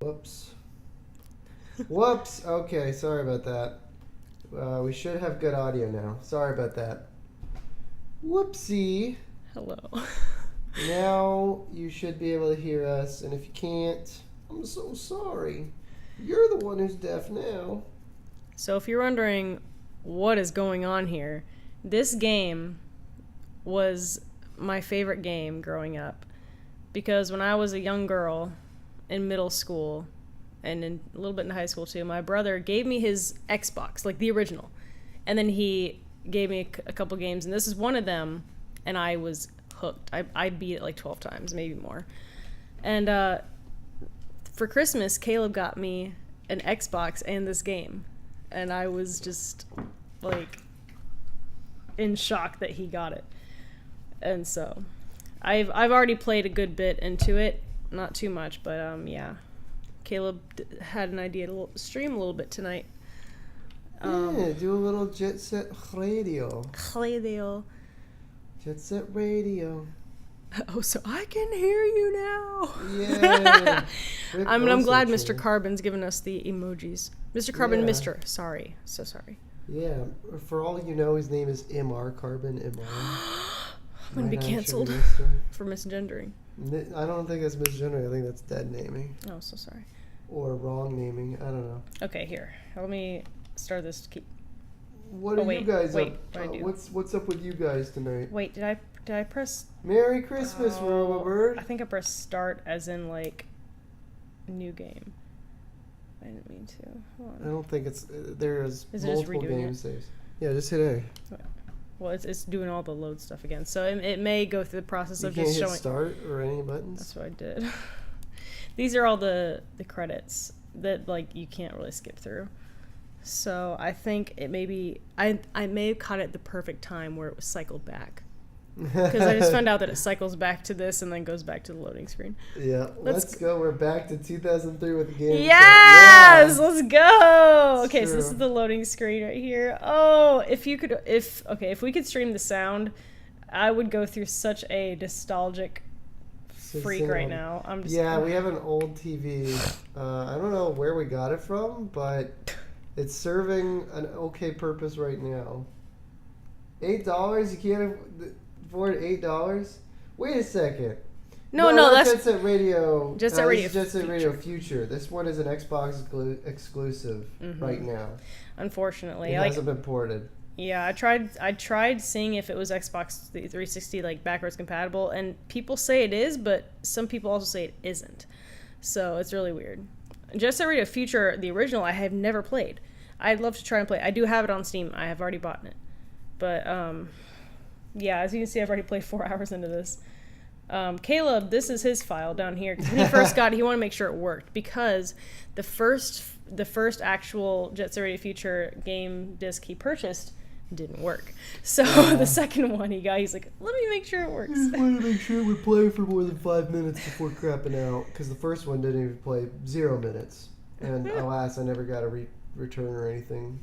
Whoops. Whoops. Okay, sorry about that. We should have good audio now. Sorry about that. Whoopsie. Hello. Now you should be able to hear us, and if you can't, I'm so sorry. You're the one who's deaf now. So if you're wondering what is going on here, this game was my favorite game growing up. Because when I was a young girl in middle school, and in a little bit in high school too, my brother gave me his Xbox, like the original. And then he gave me a couple games, and this is one of them, and I was hooked. I beat it like 12 times, maybe more. And for Christmas, Caleb got me an Xbox and this game. And I was just, like, in shock that he got it. And so, I've already played a good bit into it. Not too much, but yeah. Caleb had an idea to stream a little bit tonight. Yeah, do a little Jet Set Radio. Radio. Jet Set Radio. Oh, so I can hear you now. Yeah. I'm glad Mr. Carbon's given us the emojis. Mr. Carbon, Yeah. Mr. Sorry. So sorry. Yeah. For all you know, his name is MR Carbon. MR. I'm going to be canceled for misgendering. I don't think that's misgendering. I think that's dead naming. Oh, so sorry. Or wrong naming. I don't know. Okay, here. Let me start this. What are you guys up? What I do? What's up with you guys tonight? Wait, did I press? Merry Christmas, Robobird. I think I pressed start as in like new game. I didn't mean to. Hold on. I don't think it's there's Is it multiple just redoing game it? saves. Yeah, just hit A. Well, it's doing all the load stuff again, so it may go through the process You of can't just hit showing. start or any buttons. That's what I did. These are all the credits that like you can't really skip through. So I think it may be I may have caught it at the perfect time where it was cycled back. Because I just found out that it cycles back to this and then goes back to the loading screen. Yeah, let's go. We're back to 2003 with the game. Yes, let's go. It's Okay, true. so this is the loading screen right here. Oh, if we could stream the sound, I would go through such a nostalgic freak right now. I'm just we have an old TV. I don't know where we got it from, but it's serving an okay purpose right now. $8? You can't afford $8? Wait a second. No, that's that's Jet Set Radio. Jet Set Radio This is Jet Set Radio Future. This one is an Xbox exclusive right now. unfortunately. It Like, hasn't been ported. yeah, I tried seeing if it was Xbox 360 like backwards compatible, and people say it is, but some people also say it isn't. So it's really weird. Jet Set Radio Future, the original, I have never played. I'd love to try and play. I do have it on Steam. I have already bought it. But yeah, as you can see, I've already played 4 hours into this. Caleb, this is his file down here. 'Cause when he first got it, he wanted to make sure it worked because the first actual Jet Set Radio Future game disc he purchased didn't work. So the second one he got, he's like, let me make sure it works. I just wanted to make sure we play for more than 5 minutes before crapping out, because the first one didn't even play 0 minutes. And alas, I never got a return or anything.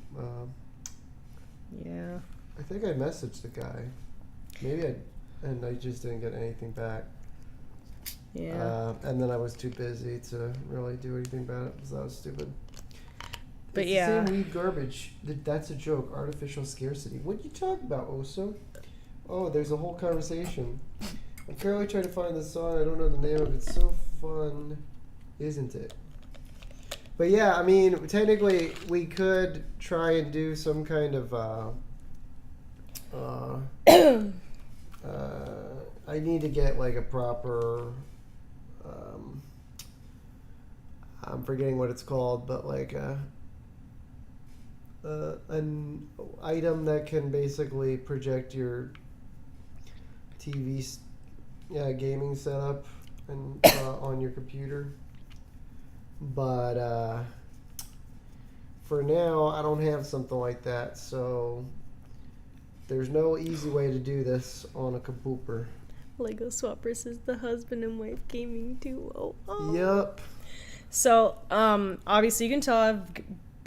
Yeah. I think I messaged the guy. And I just didn't get anything back. Yeah. And then I was too busy to really do anything about it because that was stupid. But it's yeah. the same weed garbage. That's a joke. Artificial scarcity. What are you talking about, Oso? Oh, there's a whole conversation. I'm currently trying to find the song. I don't know the name of it. It's so fun, isn't it? But yeah, I mean, technically, we could try and do some kind of I need to get like a proper I'm forgetting what it's called, but like an item that can basically project your TV gaming setup and on your computer. But for now, I don't have something like that, so there's no easy way to do this on a computer. Lego Swappers is the husband and wife gaming duo. Oh. Yep. So, obviously you can tell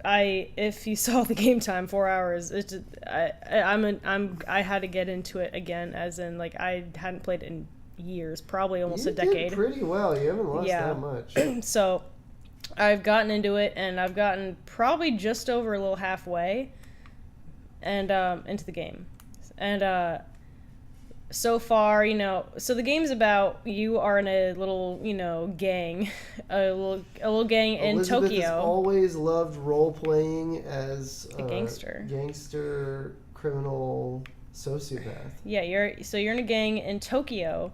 if you saw the game time, 4 hours. It's just, I had to get into it again, as in like I hadn't played it in years, probably almost a decade. You did pretty well. You haven't lost that much. So, I've gotten into it, and I've gotten probably just over a little halfway, and into the game, and so far, so the game's about you are in a little, gang, a little gang in Elizabeth Tokyo. has always loved role playing as A gangster, criminal, sociopath. Yeah, you're in a gang in Tokyo,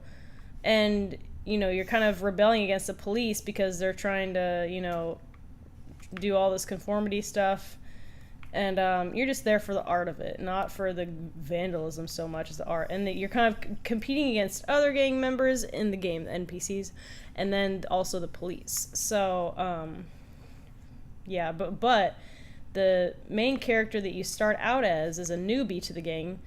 and you're kind of rebelling against the police because they're trying to do all this conformity stuff, and you're just there for the art of it, not for the vandalism so much as the art, and you're kind of competing against other gang members in the game, the NPCs, and then also the police. So yeah, but the main character that you start out as is a newbie to the gang.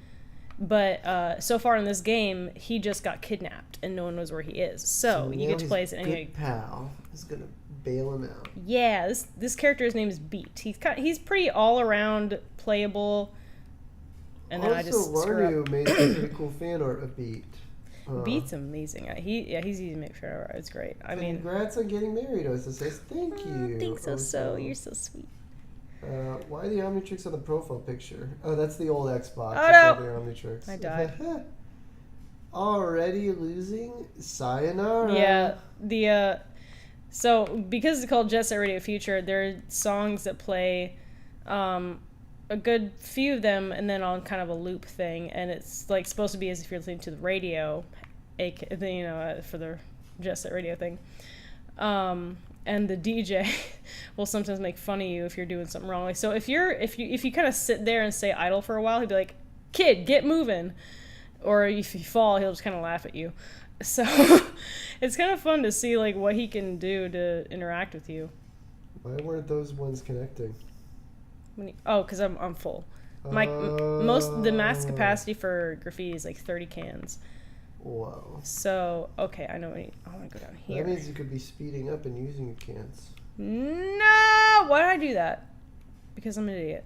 But so far in this game, he just got kidnapped, and no one knows where he is. So you get to play as an good pal is gonna bail him out. Yeah, this character's name is Beat. He's pretty all around playable. And then also, I just Larnu made some pretty cool fan art of Beat. Beat's amazing. He's easy to make sure. It's great. I mean, congrats on getting married. Osa says thank you. Thanks, so you're so sweet. Why are the Omnitrix on the profile picture? Oh, that's the old Xbox. Oh, no. The Omnitrix. I died. Already losing? Sayonara. Yeah, so because it's called Jet Set Radio Future, there are songs that play, a good few of them, and then on kind of a loop thing, and it's like supposed to be as if you're listening to the radio, for the Jet Set Radio thing. And the DJ will sometimes make fun of you if you're doing something wrong. Like, so if you kind of sit there and stay idle for a while, he'd be like, "Kid, get moving," or if you fall, he'll just kind of laugh at you. So it's kind of fun to see like what he can do to interact with you. Why weren't those ones connecting? Because I'm full. The max capacity for Graffiti is like 30 cans. Whoa. So, okay, I know I want to go down here. That means you could be speeding up and using your cans. No! Why did I do that? Because I'm an idiot.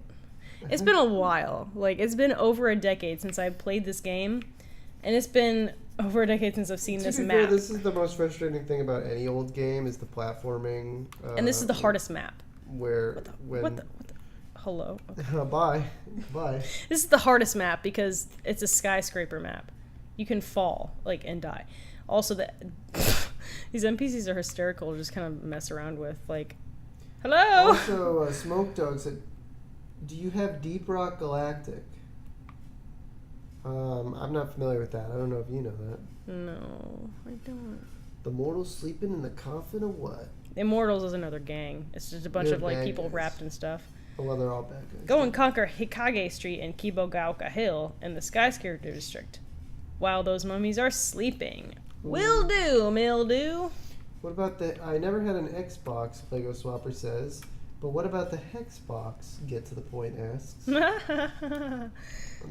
It's been a while. Like, it's been over a decade since I played this game. And it's been over a decade since I've seen this map. Fair, this is the most frustrating thing about any old game is the platforming. And this is the hardest map. What the? Hello? Okay. Bye. This is the hardest map because it's a skyscraper map. You can fall, and die. Also, these NPCs are hysterical to just kind of mess around with. Like, hello! Also, Smoke Dog said, do you have Deep Rock Galactic? I'm not familiar with that. I don't know if you know that. No, I don't. The Mortals sleeping in the coffin of what? Immortals is another gang. It's just a bunch of, people guys. Wrapped in stuff. Oh, well, they're all bad guys. Go and conquer Hikage Street and Kibogaoka Hill in the Skyscraper District. While those mummies are sleeping. Will do, mildew. What about I never had an Xbox, Lego Swapper says. But what about the Hexbox? Get to the point asks. That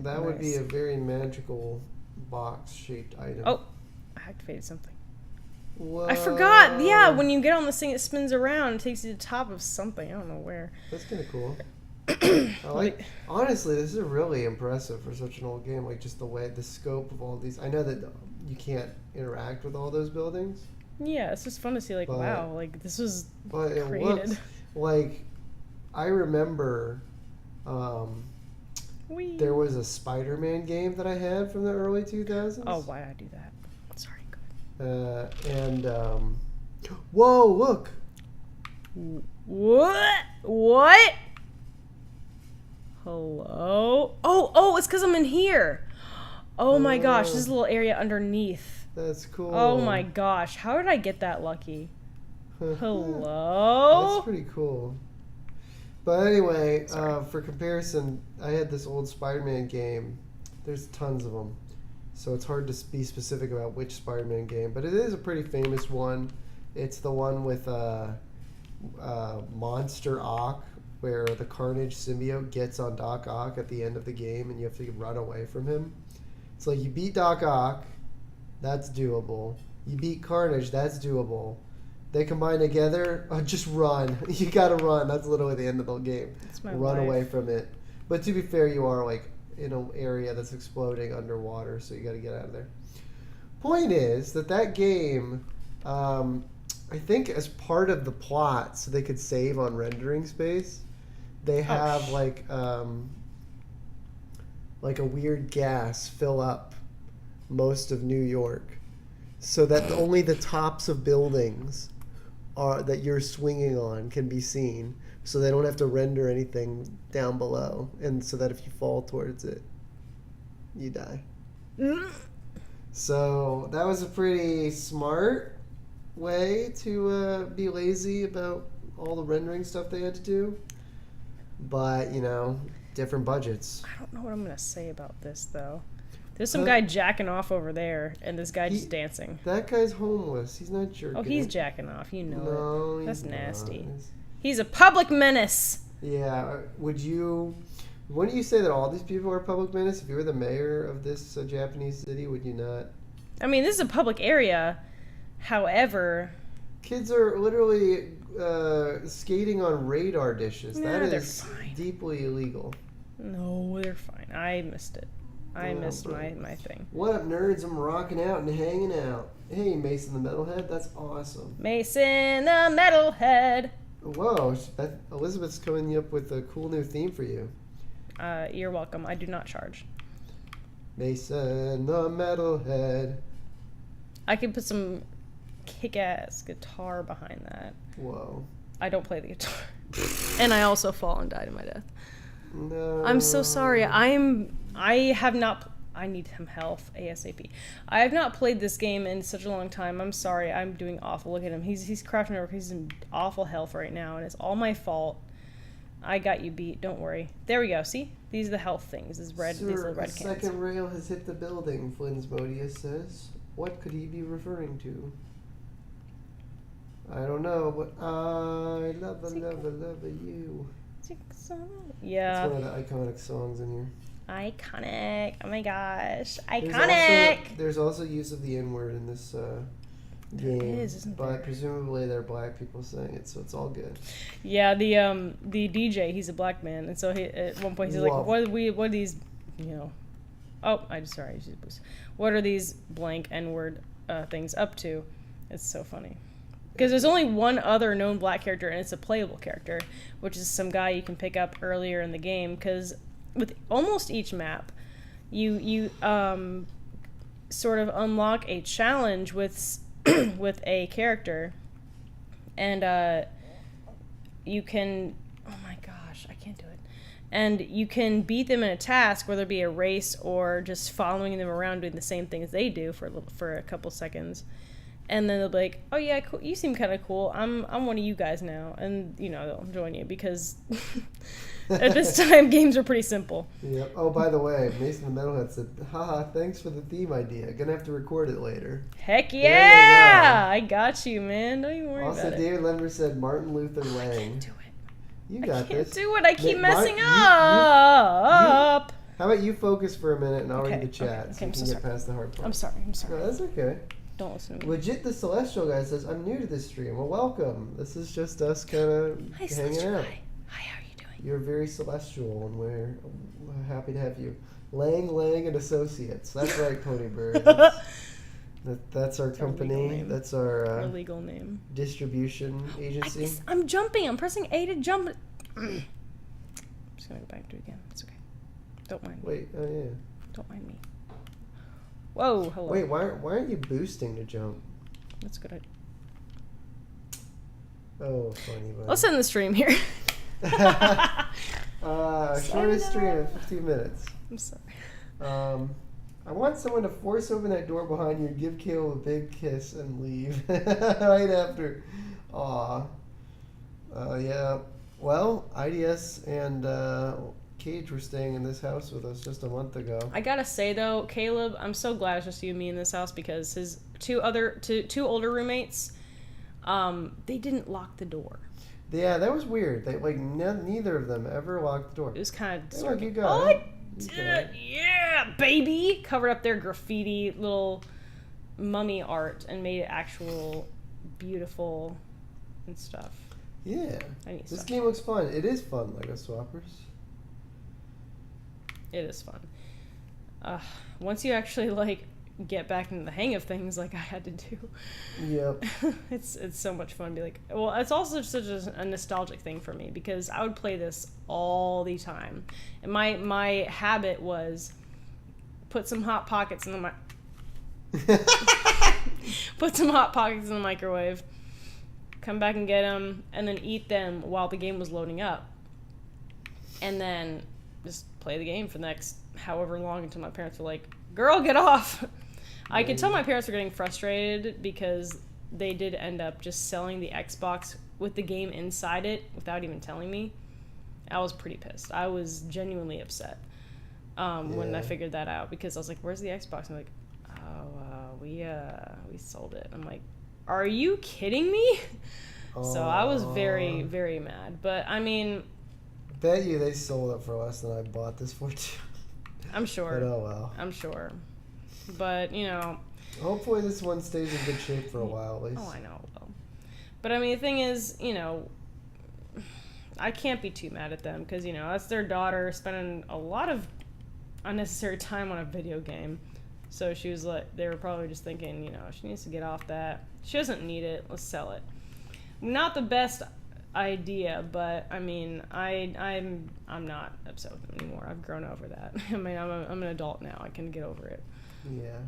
would be a very magical box-shaped item. Oh, I activated something. Whoa. I forgot. Yeah, when you get on this thing, it spins around. It takes you to the top of something. I don't know where. That's kind of cool. Honestly, this is really impressive for such an old game. Like, just the scope of all these. I know that you can't interact with all those buildings. Yeah, it's just fun to see, wow, this was but it created. Looks like, I remember there was a Spider-Man game that I had from the early 2000s. Oh, why did I do that? Sorry, go ahead. Whoa, look! What? Hello? Oh, it's because I'm in here. Oh my gosh, this is a little area underneath. That's cool. Oh my gosh, how did I get that lucky? Hello? That's pretty cool. But anyway, for comparison, I had this old Spider-Man game. There's tons of them. So it's hard to be specific about which Spider-Man game. But it is a pretty famous one. It's the one with Monster Ock, where the Carnage symbiote gets on Doc Ock at the end of the game and you have to run away from him. It's like you beat Doc Ock, that's doable. You beat Carnage, that's doable. They combine together, just run. You gotta run. That's literally the end of the game. Run away from it. But to be fair, you are in an area that's exploding underwater, so you gotta get out of there. Point is that game I think as part of the plot, so they could save on rendering space, they have like a weird gas fill up most of New York, so that only the tops of buildings that you're swinging on can be seen, so they don't have to render anything down below, and so that if you fall towards it, you die. So that was a pretty smart way to be lazy about all the rendering stuff they had to do, but different budgets. I don't know what I'm gonna say about this though. There's some guy jacking off over there, and this guy just dancing. That guy's homeless. He's not jerking. Oh, he's jacking off. You know it. That's nasty. Not. He's a public menace. Yeah. Wouldn't you say that all these people are public menace? If you were the mayor of this Japanese city, would you not? I mean, this is a public area. However, kids are literally skating on radar dishes. That is deeply illegal. No, they're fine. I missed it. I missed my thing. What up, nerds? I'm rocking out and hanging out. Hey, Mason the Metalhead. That's awesome. Mason the Metalhead. Whoa, Elizabeth's coming up with a cool new theme for you. You're welcome. I do not charge. Mason the Metalhead. I could put some kick-ass guitar behind that. Whoa. I don't play the guitar. And I also fall and die to my death. No. I'm so sorry. I have not... I need some health ASAP. I have not played this game in such a long time. I'm sorry. I'm doing awful. Look at him. He's crafting over. He's in awful health right now, and it's all my fault. I got you beat. Don't worry. There we go. See? These are the health things. These little red cans. The second rail has hit the building, Flinsmodius says. What could he be referring to? I don't know, but I love you. Yeah. It's one of the iconic songs in here. Iconic. Oh my gosh. Iconic. There's also use of the N-word in this game. Isn't but there? Presumably they're black people saying it, so it's all good. Yeah, the DJ, he's a black man, and so he at one point he's like, what are these, oh, what are these blank N-word things up to? It's so funny. Because there's only one other known black character, and it's a playable character, which is some guy you can pick up earlier in the game, because with almost each map, you sort of unlock a challenge with with a character, and you can, oh my gosh, I can't do it, and you can beat them in a task, whether it be a race or just following them around doing the same thing as they do for a couple seconds. And then they'll be like, oh yeah, cool. You seem kind of cool. I'm one of you guys now. And, they'll join you because at this time, games are pretty simple. Yeah. Oh, by the way, Mason the Metalhead said, haha, thanks for the theme idea. Gonna have to record it later. Heck yeah! I got you, man. Don't even worry about it. Also, David Lemmer said Martin Luther Lang. I can't do it. You got this. I can't do it. I keep messing up. How about you focus for a minute and I'll read the chat okay, so you can get past the hard part. I'm sorry. No, that's okay. Don't listen to me. Legit the Celestial guy says, I'm new to this stream. Well, welcome. This is just us kind of hanging out. Hi, how are you doing? You're very celestial, and we're happy to have you. Lang and Associates. That's right, Pony Bird. That's our company. That's our legal name. Distribution agency. I'm jumping. I'm pressing A to jump. I'm just going to go back to it again. It's okay. Don't mind me. Wait, oh yeah. Don't mind me. Whoa, hello. Wait, why aren't you boosting to jump? That's a good idea. Oh, funny. Buddy. Let's end the stream here. Shortest stream in 15 minutes. I'm sorry. I want someone to force open that door behind you and give Caleb a big kiss and leave right after. Aw. Yeah. Well, IDS and Cage were staying in this house with us just a month ago. I gotta say though, Caleb, I'm so glad it's just you and me in this house because his two older roommates, they didn't lock the door. Yeah, that was weird. They neither of them ever locked the door. It was kind of look, you got it. Yeah, baby! Covered up their graffiti little mummy art and made it actual beautiful and stuff. Yeah. This game looks fun. It is fun, Lego Swappers. It is fun. Once you actually get back into the hang of things like I had to do. Yep. It's so much fun to be like, well, it's also such a nostalgic thing for me because I would play this all the time. And my habit was put some Hot Pockets in the put some Hot Pockets in the microwave, come back and get them, and then eat them while the game was loading up. And then just play the game for the next however long until my parents were like, girl, get off. I could tell my parents were getting frustrated because they did end up just selling the Xbox with the game inside it without even telling me. I was pretty pissed. I was genuinely upset when I figured that out because I was like, where's the Xbox? And I'm like, oh, we sold it. I'm like, are you kidding me? So I was very, very mad. But, I mean... Bet you they sold it for less than I bought this for, too. I'm sure. But oh well. I'm sure. But, you know... Hopefully this one stays in good shape for a while, at least. Oh, I know it will. But, I mean, the thing is, you know... I can't be too mad at them because, you know, that's their daughter spending a lot of unnecessary time on a video game. So she was like... They were probably just thinking, you know, she needs to get off that. She doesn't need it. Let's sell it. Not the best idea, but I mean, I'm not upset with them anymore. I've grown over that. I mean, I'm an adult now. I can get over it. Yeah.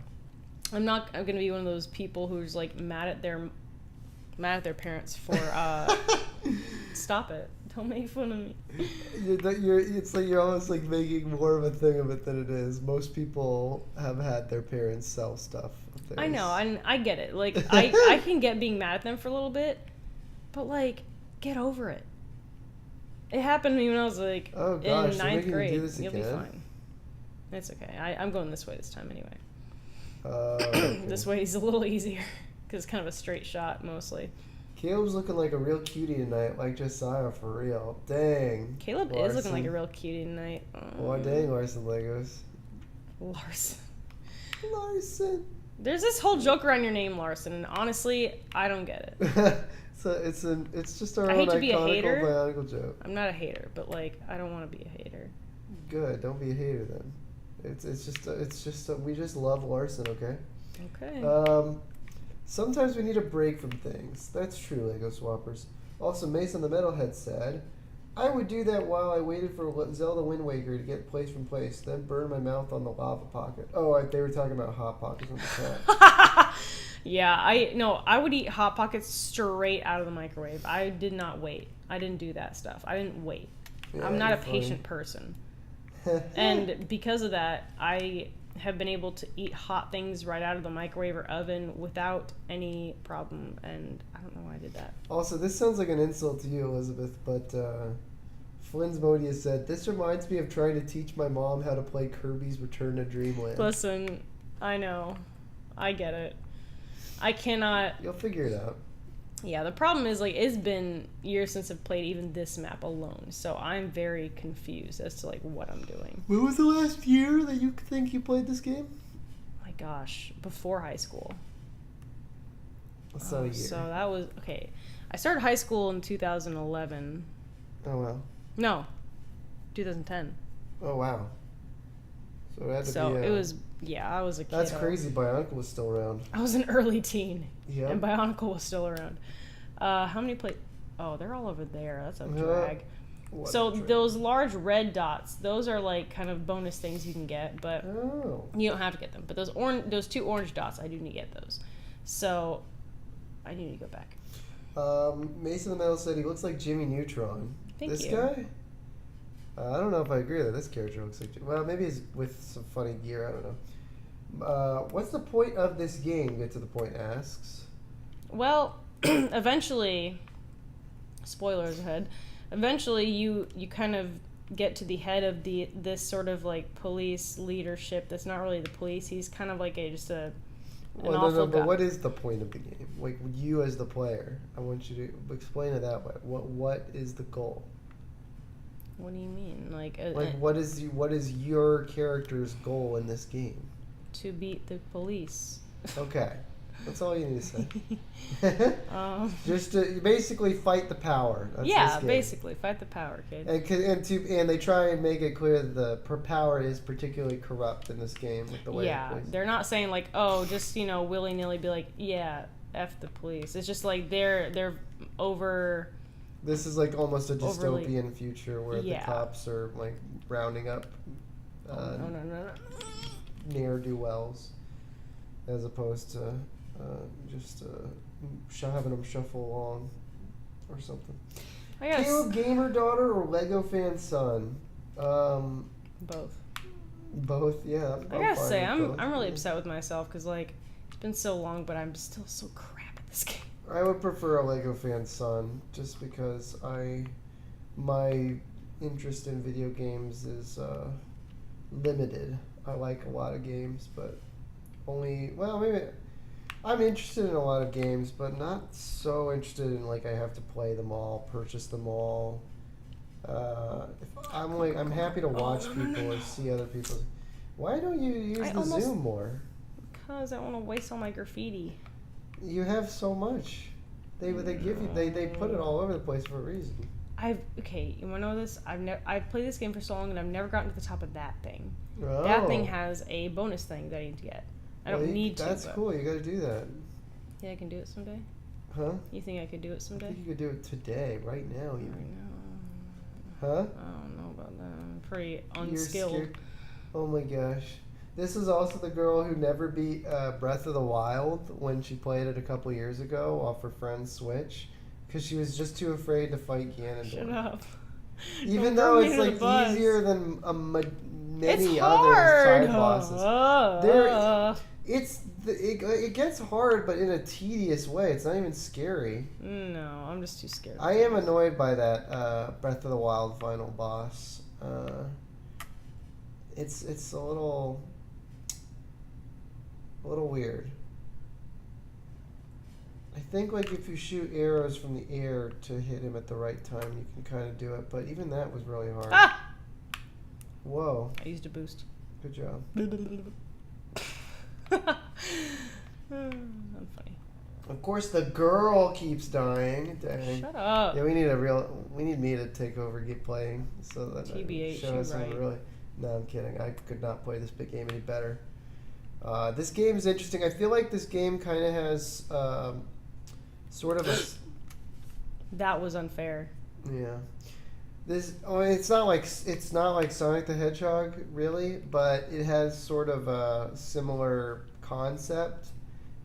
I'm gonna be one of those people who's like mad at their parents for stop it. Don't make fun of me. It's like you're almost like making more of a thing of it than it is. Most people have had their parents sell stuff of theirs. I know, I get it. Like I can get being mad at them for a little bit, but like, get over it. It happened to me when I was like in ninth grade. You'll be fine. It's okay. I'm going this way this time anyway. Okay. This way is a little easier because it's kind of a straight shot mostly. Caleb's looking like a real cutie tonight, like Josiah for real. Dang. Caleb Larson. is looking like a real cutie tonight. Oh, dang, Larson Legos. Larson. There's this whole joke around your name, Larson, and honestly, I don't get it. So it's just our I own hate to be a hater. Bionicle joke. I'm not a hater, but like I don't want to be a hater. Good, don't be a hater then. It's just we just love Larson, okay? Okay. Sometimes we need a break from things. That's true, Lego Swappers. Also, Mason the Metalhead said, I would do that while I waited for Zelda Wind Waker to get place from place, then burn my mouth on the lava pocket. Oh, they were talking about Hot Pockets in the chat. Yeah, I would eat Hot Pockets straight out of the microwave. I did not wait. I didn't do that stuff. I didn't wait. Yeah, I'm not a patient person. And because of that, I have been able to eat hot things right out of the microwave or oven without any problem, and I don't know why I did that. Also, this sounds like an insult to you, Elizabeth, but Flynn's Modius said, this reminds me of trying to teach my mom how to play Kirby's Return to Dreamland. Listen, I know. I get it. I cannot... You'll figure it out. Yeah, the problem is, like, it's been years since I've played even this map alone, so I'm very confused as to, like, what I'm doing. When was the last year that you think you played this game? My gosh, before high school. That's not a year. So that was... Okay, I started high school in 2011. Oh, wow. No, 2010. Oh, wow. So it had to be... it was... Yeah, I was a kid. That's crazy. Bionicle was still around. I was an early teen. Yeah. And Bionicle was still around. How many play... Oh, they're all over there. That's a drag. Those large red dots, those are like kind of bonus things you can get, but you don't have to get them. But those two orange dots, I do need to get those. So I need to go back. Mason the Metal said he looks like Jimmy Neutron. Thank this you. guy? I don't know if I agree that this character looks like... Well, maybe he's with some funny gear. I don't know. What's the point of this game? Get to the point asks. Well, eventually... Spoilers ahead. Eventually, you kind of get to the head of this sort of like police leadership. That's not really the police. He's kind of like an awful guy. But what is the point of the game? Like you as the player, I want you to explain it that way. What is the goal? What do you mean? What is your character's goal in this game? To beat the police. Okay. That's all you need to say. Just to basically fight the power. That's yeah, this game. basically fight the power, kid. And they try and make it clear that the power is particularly corrupt in this game with the way it plays. They're not saying like, oh, just willy nilly be like, yeah, F the police. It's just like they're over. This is like almost a dystopian future where the cops are like rounding up no. ne'er-do-wells as opposed to just having them shuffle along or something. Caleb gamer daughter or Lego fan son? Both. Both, yeah. I gotta say, I'm really upset with myself because like it's been so long, but I'm still so crap at this game. I would prefer a Lego fan son just because my interest in video games is limited. I like a lot of games, but maybe I'm interested in a lot of games, but not so interested in like I have to play them all, purchase them all. I'm happy to watch people or see other people. Why don't you use the Zoom more? Because I don't want to waste all my graffiti. You have so much. They give you they put it all over the place for a reason. You wanna know this? I've played this game for so long and I've never gotten to the top of that thing. Oh. That thing has a bonus thing that I need to get. I don't need to. That's cool. You got to do that. Yeah, I can do it someday. Huh? You think I could do it someday? I think you could do it today, right now. Even. Huh? Huh? I don't know about that. I'm pretty unskilled. Oh my gosh. This is also the girl who never beat Breath of the Wild when she played it a couple years ago off her friend's Switch because she was just too afraid to fight Ganondorf. Shut up. Even though it's like easier than many other side bosses. It gets hard, but in a tedious way. It's not even scary. No, I'm just too scared. I am annoyed by that Breath of the Wild final boss. It's a little weird. I think like if you shoot arrows from the air to hit him at the right time, you can kind of do it. But even that was really hard. Ah! Whoa. I used a boost. Good job. I'm funny. Of course, the girl keeps dying. Dang. Shut up. Yeah, we need me to take over, get playing, so that TBH, show us right. really. No, I'm kidding. I could not play this big game any better. This game is interesting. I feel like this game kind of has sort of a. That was unfair. Yeah. It's not like Sonic the Hedgehog really, but it has sort of a similar concept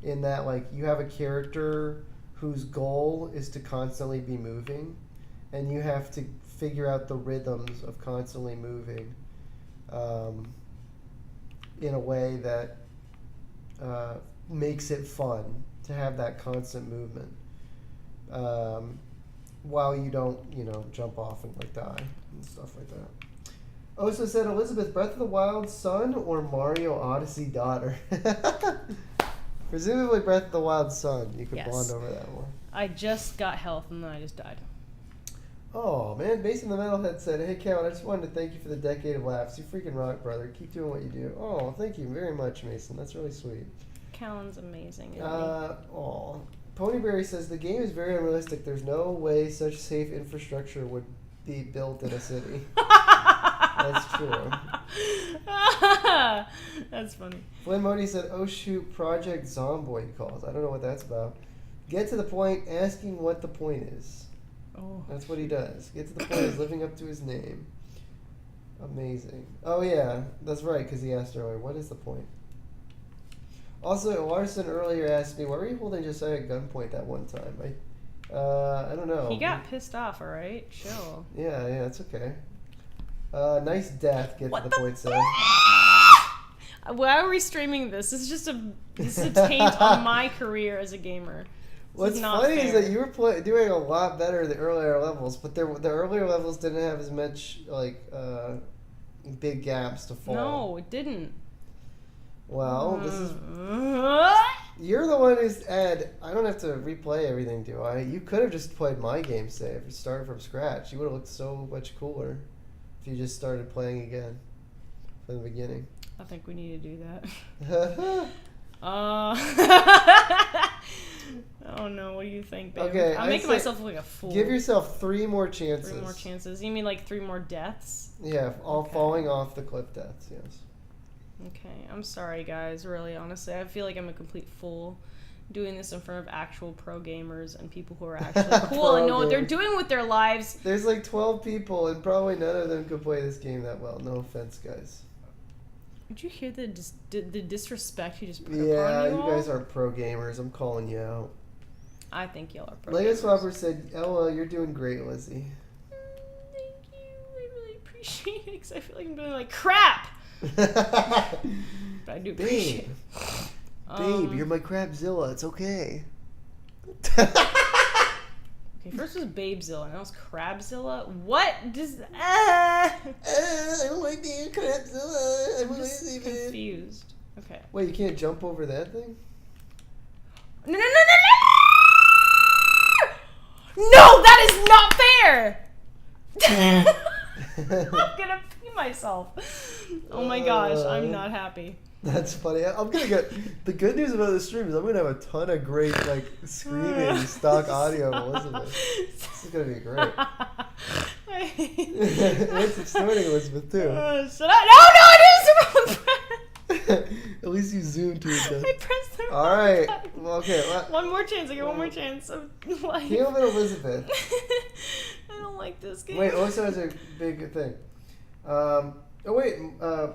in that like you have a character whose goal is to constantly be moving, and you have to figure out the rhythms of constantly moving in a way that makes it fun to have that constant movement. While you don't, jump off and like die and stuff like that. Also said Elizabeth, Breath of the Wild son or Mario Odyssey daughter? Presumably Breath of the Wild son. You could bond over that one. I just got health and then I just died. Oh man, Mason the Metalhead said, "Hey Calvin, I just wanted to thank you for the decade of laughs. You freaking rock, brother. Keep doing what you do." Oh, thank you very much, Mason. That's really sweet. Callan's amazing. Ponyberry says the game is very unrealistic. There's no way such safe infrastructure would be built in a city. That's true. That's funny. Flynn Modi said, "Oh shoot, Project Zomboid," he calls. I don't know what that's about. Get to the point, asking what the point is. Oh. That's what he does. Get to the point, is living up to his name. Amazing. Oh yeah, that's right, because he asked earlier, what is the point? Also, Larson earlier asked me, why were you holding Josiah at gunpoint that one time? I don't know. He got pissed off, alright? Chill. Yeah, it's okay. Nice death, get to the point, said. Why are we streaming this? This is a taint on my career as a gamer. What's funny is that you were doing a lot better in the earlier levels, but the earlier levels didn't have as much, big gaps to fall. No, it didn't. Well, this is... You're the one who's... Ed, I don't have to replay everything, do I? You could have just played my game save and started from scratch. You would have looked so much cooler if you just started playing again from the beginning. I think we need to do that. you think, babe? Okay, I'm making myself look like a fool. Give yourself 3 more chances. 3 more chances. You mean like 3 more deaths? Yeah, all falling off the cliff deaths, yes. Okay, I'm sorry, guys. Really, honestly, I feel like I'm a complete fool doing this in front of actual pro gamers and people who are actually cool and know what they're doing with their lives. There's like 12 people, and probably none of them could play this game that well. No offense, guys. Did you hear the disrespect you just put Yeah, upon you you all? guys aren't pro gamers. I'm calling you out. I think y'all are pro Lego gamers. Swapper said, "LOL, you're doing great, Lizzie." Thank you. I really appreciate it because I feel like I'm doing like crap. But I do appreciate it. Babe, you're my Crabzilla. It's okay. Okay, first was Babezilla, now it's Crabzilla. What? Just I don't like being Crabzilla. I'm I'm just lazy, babe. confused. Okay. Wait, you can't jump over that thing? No! No, that is not fair. I'm gonna pee myself. Oh my gosh, I'm not happy. That's funny. I'm gonna get the good news about the stream is I'm gonna have a ton of great like screaming stock audio of Elizabeth. This is gonna be great. It's extorting Elizabeth too. Shut up! No, I did the wrong button. At least you zoomed to it. I pressed the wrong All right. button. Well, okay. One more chance. I get one more chance of life. Caleb and Elizabeth. I don't like this game. Wait, also has a big thing.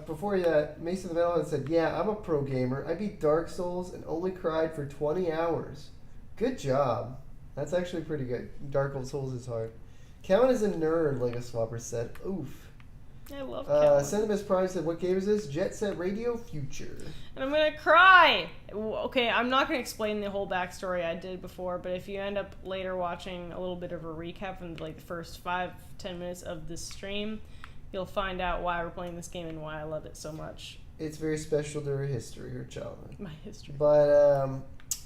Before that, Mason the Metalhead said, "Yeah, I'm a pro gamer. I beat Dark Souls and only cried for 20 hours. Good job. That's actually pretty good. Dark Souls is hard. Calvin is a nerd," Lego Swapper said. Oof. I love Calvin. Sentimus Prime said, "What game is this? Jet Set Radio Future." And I'm gonna cry. Okay, I'm not gonna explain the whole backstory I did before, but if you end up later watching a little bit of a recap from like the first 5-10 minutes of this stream, you'll find out why we're playing this game and why I love it so much. It's very special to her history, her childhood. My history. But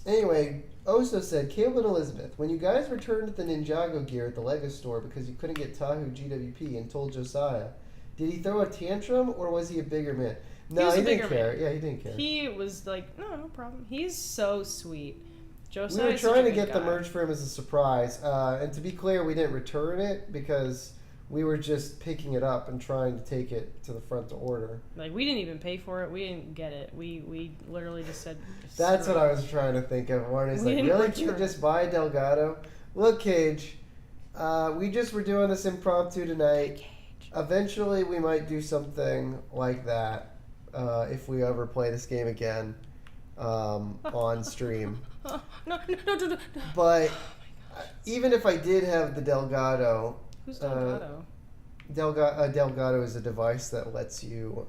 anyway, Oso said, "Caleb and Elizabeth, when you guys returned the Ninjago gear at the Lego store because you couldn't get Tahu GWP and told Josiah, did he throw a tantrum or was he a bigger man?" No, he didn't care. Yeah, he didn't care. He was like, no problem. He's so sweet. Josiah We were is such trying a to good get the guy. merch for him as a surprise. And to be clear, we didn't return it because we were just picking it up and trying to take it to the front to order. Like, we didn't even pay for it. We didn't get it. We literally just said... That's what I was trying to think of. Warren's We like, didn't really? return Can't just buy Delgado? Look, Cage, we just were doing this impromptu tonight. Eventually, we might do something like that if we ever play this game again on stream. No. But even if I did have the Delgado... Who's Delgado? Delgado is a device that lets you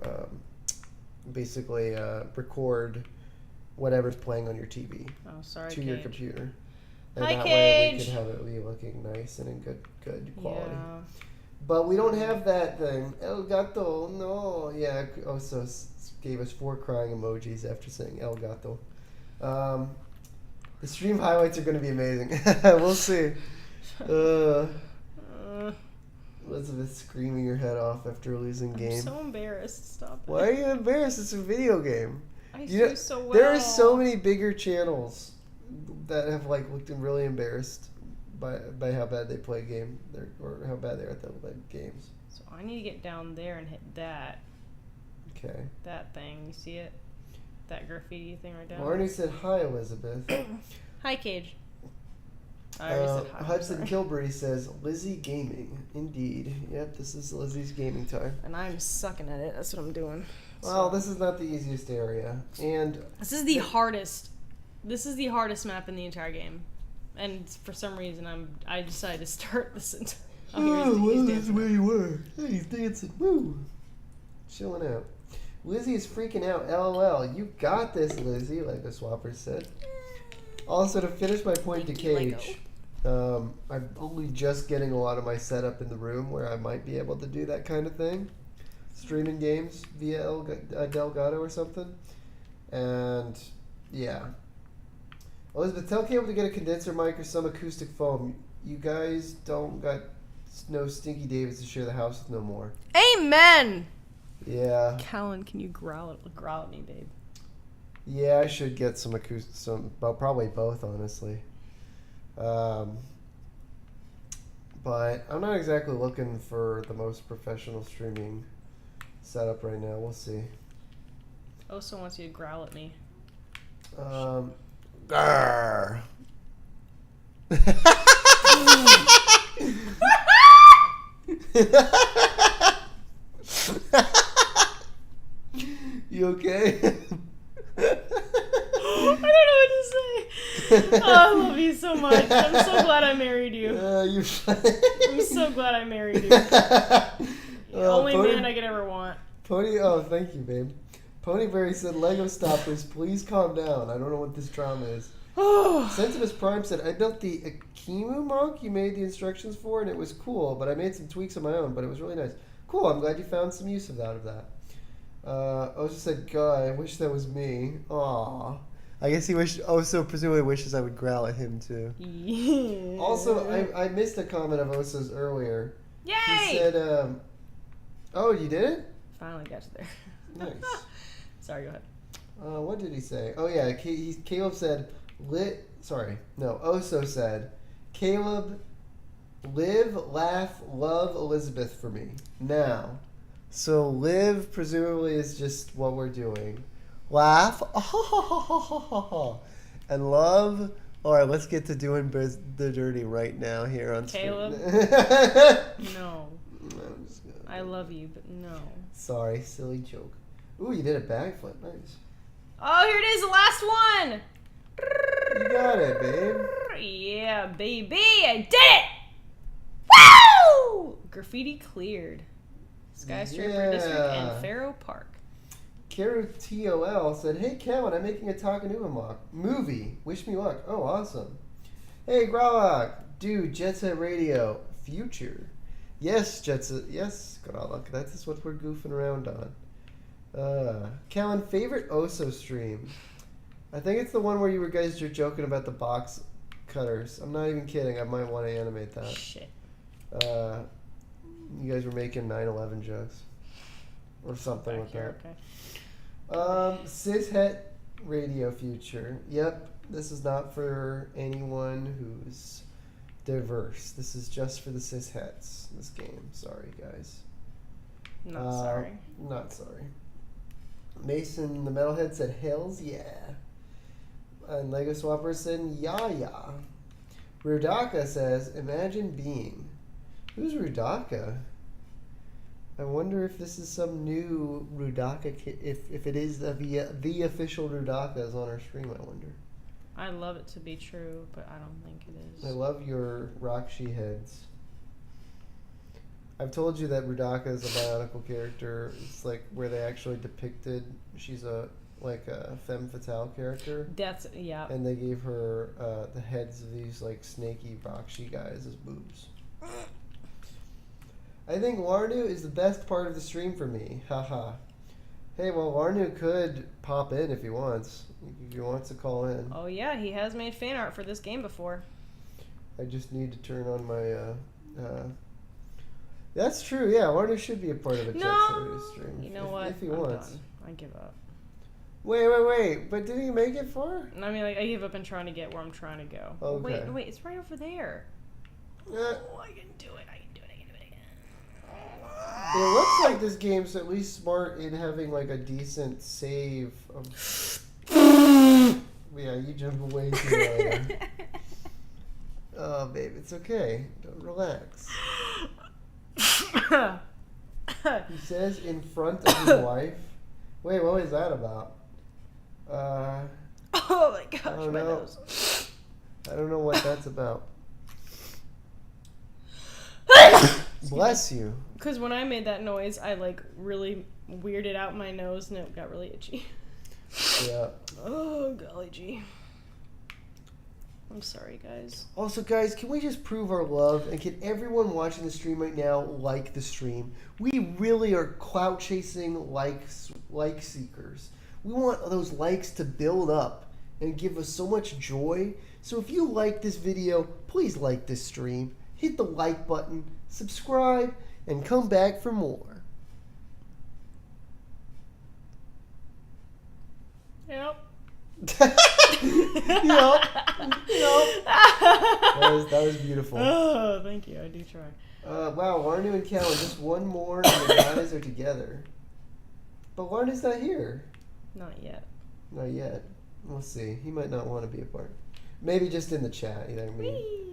basically record whatever's playing on your TV Oh, sorry, to Cage. your computer. And Hi, that way we Cage. could have it be looking nice and in good quality. Yeah. But we don't have that thing. El gato, no. Yeah, also gave us 4 crying emojis after saying El gato. The stream highlights are going to be amazing. We'll see. Elizabeth screaming her head off after losing game. I'm so embarrassed. Stop it. Why are you embarrassed? It's a video game. I You know, do so well. there are so many bigger channels that have like looked really embarrassed by how bad they play game or how bad they are at the games. So I need to get down there and hit that. Okay. That thing. You see it? That graffiti thing right down Marnie said hi, Elizabeth. Hi, Cage. I already said hi. I'm Hudson sorry. Kilbury says Lizzie Gaming. Indeed. Yep, this is Lizzie's gaming time. And I'm sucking at it. That's what I'm doing. Well, this is not the easiest area, and This is the hardest. This is the hardest map in the entire game, and for some reason I decided to start this. He's dancing. where you were. Hey, he's dancing. Woo, chilling out. Lizzie is freaking out. LOL. You got this, Lizzie. Lego Swapper said. Also, to finish my point to Cage, I'm only just getting a lot of my setup in the room where I might be able to do that kind of thing. Streaming games via Delgado or something. And, yeah. Elizabeth, tell Caleb to get a condenser mic or some acoustic foam. You guys don't got no Stinky Davis to share the house with no more. Amen. Yeah. Callan, can you growl at me, babe? Yeah, I should get some acoustic, probably both, honestly. But I'm not exactly looking for the most professional streaming setup right now. We'll see. Oso wants you to growl at me. Grr. You okay? I don't know what to say. Oh, I love you so much. I'm so glad I married you. You're I'm so glad I married you. The only man I could ever want. Pony, oh, thank you, babe. Ponyberry said, Lego stoppers, please calm down. I don't know what this drama is. Sentimus Prime said, I built the Akimu monk you made the instructions for, and it was cool, but I made some tweaks on my own, but it was really nice. Cool, I'm glad you found some use of that. Oso said, God, I wish that was me. Aw. I guess he Oso presumably wishes I would growl at him, too. Yeah. Also, I missed a comment of Oso's earlier. Yay! He said, oh, you did it? Finally got you there. Nice. Sorry, go ahead. What did he say? Oh, yeah, Caleb said, Oso said, Caleb, live, laugh, love Elizabeth for me. Now. So live presumably is just what we're doing. Laugh, and love. All right, let's get to doing the dirty right now here on Caleb. stream. No. I love you, but no. Sorry, silly joke. Ooh, you did a backflip. Nice. Oh, here it is, the last one. You got it, babe. Yeah, baby, I did it! Woo! Graffiti cleared. Skyscraper District and Faro Park. Karu TOL said, Hey, Calvin, I'm making a Takanuva movie. Wish me luck. Oh, awesome. Hey, Growlock. Dude, Jet Set Radio. Future. Yes, Jet Set. Yes, Growlock. That is what we're goofing around on. Calvin, favorite Oso stream? I think it's the one where you guys are joking about the box cutters. I'm not even kidding. I might want to animate that. Shit. You guys were making 9/11 jokes. Or something like that. Okay. Cishet Radio Future. Yep, this is not for anyone who's diverse. This is just for the cishets, this game. Sorry, guys. Not sorry. Not sorry. Mason the Metalhead said, Hells yeah. And Lego Swapper said, Yeah. Rudaka says, Imagine being. Who's Rudaka? I wonder if this is some new Rudaka kit. If it is the official Rudaka is on our stream, I wonder. I love it to be true, but I don't think it is. I love your Rakshi heads. I've told you that Rudaka is a Bionicle character. It's like where they actually depicted she's a femme fatale character. That's yeah. And they gave her the heads of these like snaky Rakshi guys as boobs. I think Larnu is the best part of the stream for me. Haha. Hey, well, Larnu could pop in if he wants. If he wants to call in. Oh yeah, he has made fan art for this game before. I just need to turn on my. That's true. Yeah, Larnu should be a part of a Jet Set stream. You know what? If he I'm wants. done. I give up. Wait. But didn't he make it far? I mean, like, I give up in trying to get where I'm trying to go. Okay. Wait, it's right over there. Oh, I can do it. It looks like this game's at least smart in having like a decent save. Yeah, you jump away too early. Oh, babe, it's okay. Don't relax. He says in front of his wife. Wait, what was that about? Oh my gosh, I don't my know. nose. I don't know what that's about. Bless you. Because when I made that noise, I like really weirded out my nose and it got really itchy. Yeah. Oh, golly gee. I'm sorry, guys. Also, guys, can we just prove our love and can everyone watching the stream right now like the stream? We really are clout chasing like seekers. We want those likes to build up and give us so much joy. So if you like this video, please like this stream. Hit the like button, subscribe, and come back for more. Yep. Yep. that was beautiful. Oh, thank you. I do try. Wow, Larnu and Callan, just one more and the guys are together. But Larnu's not here. Not yet. Not yet. We'll see. He might not want to be a part. Maybe just in the chat. You know what I mean? Whee!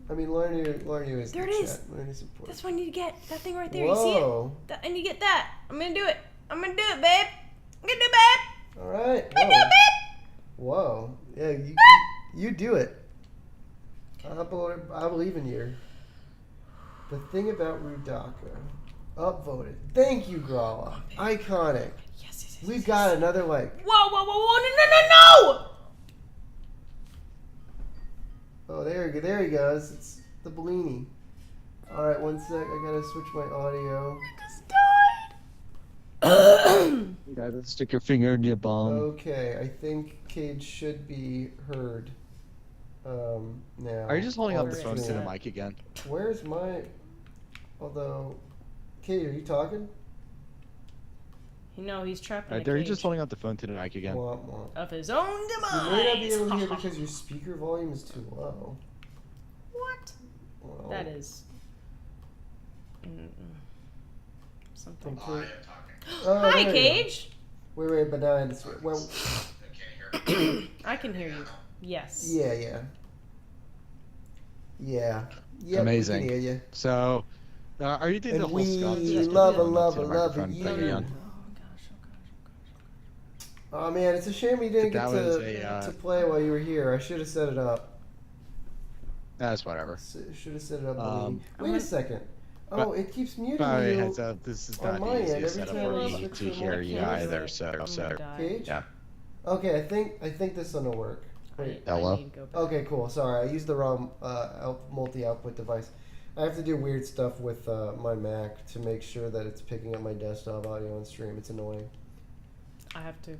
I mean, Larnu is there in it the is. chat. Larnu's important. That's what I need to get. That thing right there. Whoa. You see it? And you get that. I'm gonna do it. I'm gonna do it, babe. I'm gonna do it, babe. All right. I'm gonna do it, babe. Whoa. Yeah, you do it. I believe in you. The thing about Rudaka. Upvoted. Thank you, Grala. Iconic. Yes. We've got another like. Whoa. No. Oh, there he goes. It's the Bellini. All right, one sec. I gotta switch my audio. I just died. You gotta stick your finger in your bum. Okay, I think Cage should be heard. Now. Are you just holding up Where the is phone to the that? mic again? Where's my? Although, Cage, are you talking? No, he's trapped in a Are you cage just holding up the phone to the mic again? Womp womp. of his own demise. You may not be able to hear because your speaker volume is too low. What? Well, That is something. Okay. Oh, Oh, Hi, there you go. Cage. Wait, but now it's well. I can hear you. Yes. Yeah. Yep, Amazing. We can hear you. So, are you doing And the whole we stuff? love the you. microphone No, thing no. again? Oh gosh. Oh man, it's a shame we didn't get That was to play while you were here. I should have set it up. That's whatever. Should have set it up. Um, Wait a second. Oh, but- it keeps muting Sorry, you. heads up. This is on not my the end, easiest every setup time for I me switch to from hear one you camera either. I'm So, gonna die. Cage? yeah. Okay, I think this one will work. Wait. Hello? I need to go back. Okay, cool. Sorry, I used the wrong multi-output device. I have to do weird stuff with my Mac to make sure that it's picking up my desktop audio on stream. It's annoying. I have to.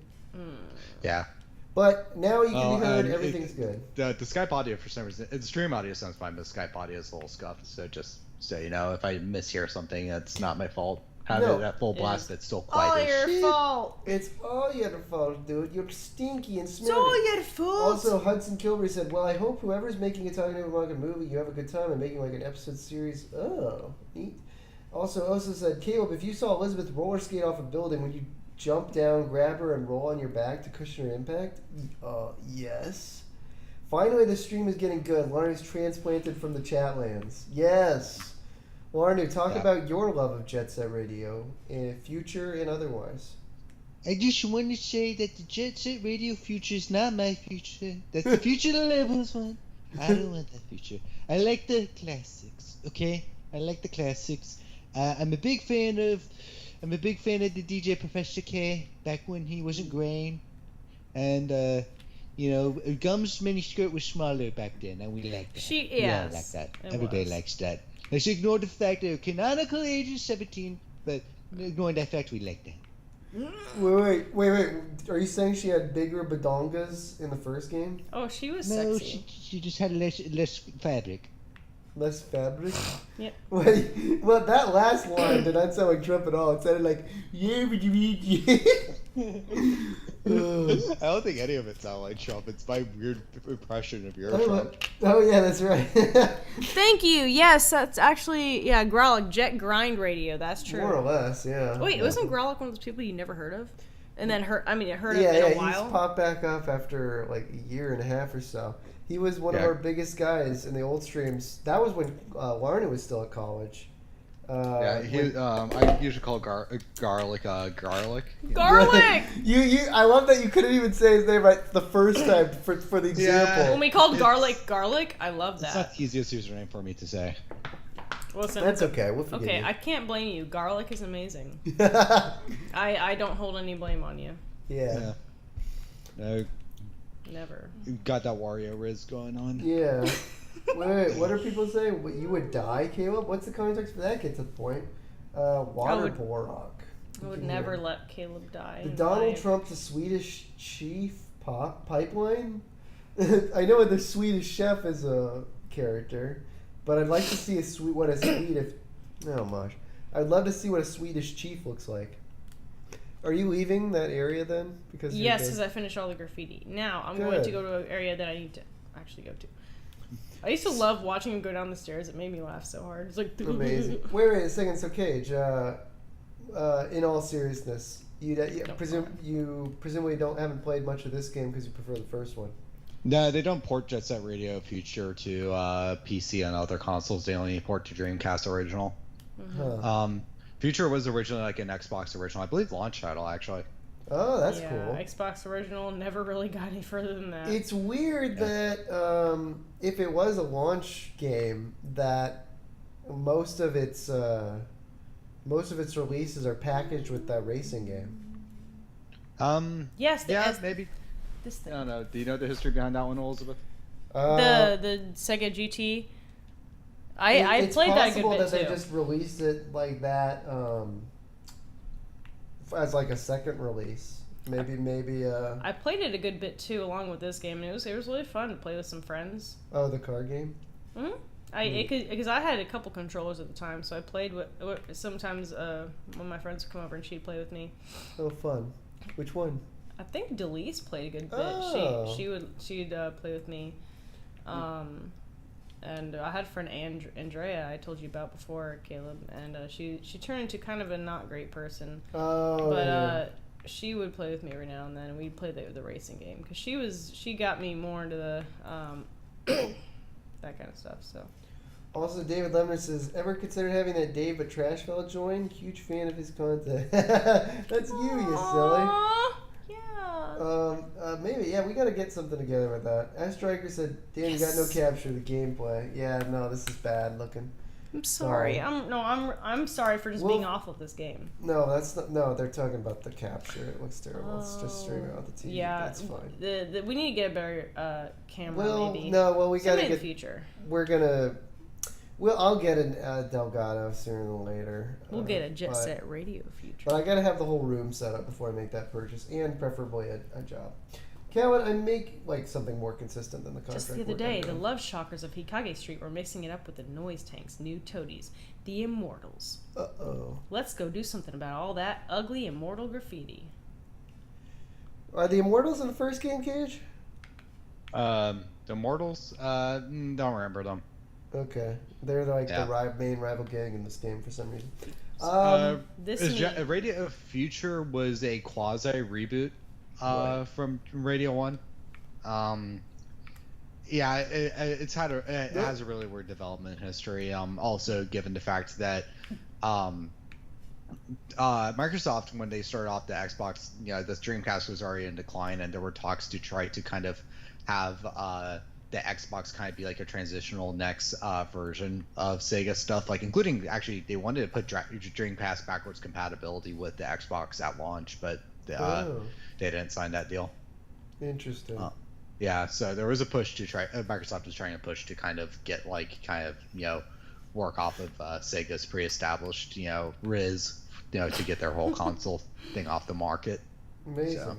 Yeah. But now you can be heard. and Everything's good. The Skype audio, for some reason, the stream audio sounds fine, but the Skype audio is a little scuffed. So just so you know, if I mishear something, it's not my fault. Having No. it at full It blast, is it's still All quite your shit. fault. It's all your fault, dude. You're stinky and It's smelly. all your fault. Also, Hudson Kilbury said, "Well, I hope whoever's making a Talking About Manga movie, you have a good time and making like an episode series." Oh, neat. Also said, "Caleb, if you saw Elizabeth roller skate off a building, would you jump down, grab her, and roll on your back to cushion her impact?" Yes. Finally, the stream is getting good. Larnu's transplanted from the chat lands. Yes. Larnu, talk Yeah. about your love of Jet Set Radio, in future and otherwise. I just want to say that the Jet Set Radio future is not my future. That's the future the labels want. I don't want that future. I like the classics. Okay, I like the classics. I'm a big fan of the DJ Professor K back when he wasn't graying, and Gum's miniskirt was smaller back then, and we like that. We all Yes, like that. it Everybody was. likes that. Let's ignore the fact that her canonical age is 17, but ignoring that fact, we like that. Wait. Are you saying she had bigger badongas in the first game? Oh, she was No, sexy. she just had less fabric. Less fabric? Yep. Wait, well, that last line did not sound like Trump at all. It sounded like, yeah, but I don't think any of it sounds like Trump. It's my weird impression of your Trump. Oh, yeah, that's right. Thank you. Yes, that's actually Growlic Jet Grind Radio. That's true. More or less, yeah. Wait, wasn't Growlic one of those people you never heard of? And then heard of Yeah, in a he's while. popped back up after like a year and a half or so. He was one of Yeah. our biggest guys in the old streams. That was when Larna was still at college. I usually call garlic garlic. Garlic. I love that you couldn't even say his name right the first time for the example. When we called garlic, I love It's not that. the easiest username for me to say. Listen, That's okay. We'll forgive okay, you. I can't blame you. Garlic is amazing. I don't hold any blame on you. Yeah. No, Never. got that Wario Riz going on. Yeah. Wait, what are people saying? What, you would die, Caleb? What's the context for that? Get to the point. Water would- Borok. I would never let Caleb die. The in Donald life. Trump to Swedish chief pipeline? I know the Swedish chef is a character, but I'd like to see I'd love to see what a Swedish chief looks like. Are you leaving that area then? Because Yes, because I finished all the graffiti. Now I'm going to go to an area that I need to actually go to. I used to love watching him go down the stairs. It made me laugh so hard. It's like Amazing. Wait a second. So Cage, in all seriousness, you presumably haven't played much of this game because you prefer the first one. No, they don't port Jet Set Radio Future to PC and other consoles. They only port to Dreamcast original. Huh. Future was originally like an Xbox original, I believe, launch title actually. Oh, that's yeah, cool. Xbox original never really got any further than that. It's weird that if it was a launch game, that most of its releases are packaged with that racing game. Yes. Maybe. This thing. I don't know. Do you know the history behind that one, Elizabeth? The Sega GT. I played that a good bit too. It's possible that they just released it like that as like a second release. Maybe. I played it a good bit too, along with this game, and it was really fun to play with some friends. Oh, the card game. Because I had a couple controllers at the time, so I played with sometimes when my friends would come over and she'd play with me. Oh, fun! Which one? I think Delise played a good bit. Oh. She'd play with me, and I had a friend Andrea I told you about before, Caleb, and she turned into kind of a not great person. Oh, but yeah. She would play with me every now and then, and we'd play the racing game because she got me more into the that kind of stuff. So. Also, David Lemner says, ever considered having that Dave but Trash fella join? Huge fan of his content. That's you silly. Yeah. Maybe, yeah, we gotta get something together with that. Ash Striker said, Dan, you got no capture of the gameplay. Yeah, no, this is bad looking. I'm sorry. I'm sorry for just being awful at this game. No, that's not. No, they're talking about the capture. It looks terrible. It's just streaming out the TV. Yeah, that's fine. We need to get a better camera. We gotta get. in the future. We're gonna. I'll get a Delgado sooner than later. We'll get a Jet Set Radio Future. But I gotta have the whole room set up before I make that purchase, and preferably a job. Calvin, I make like something more consistent than the contract. Just the other day, the Love Shockers of Hikage Street were mixing it up with the Noise Tanks' new toadies, the Immortals. Uh-oh. Let's go do something about all that ugly immortal graffiti. Are the Immortals in the first game, Cage? The Immortals? Don't remember them. Okay. They're like the main rival gang in this game for some reason. Radio Future was a quasi reboot from Radio 1. It has a really weird development history. Also, given the fact that Microsoft, when they started off the Xbox, the Dreamcast was already in decline, and there were talks to try to kind of have the Xbox kind of be like a transitional next version of Sega stuff, like including actually they wanted to put Dreamcast backwards compatibility with the Xbox at launch, but they didn't sign that deal. Interesting. So there was a push to try. Microsoft was trying to push to kind of get work off of Sega's pre-established Riz, to get their whole console thing off the market. Amazing. So.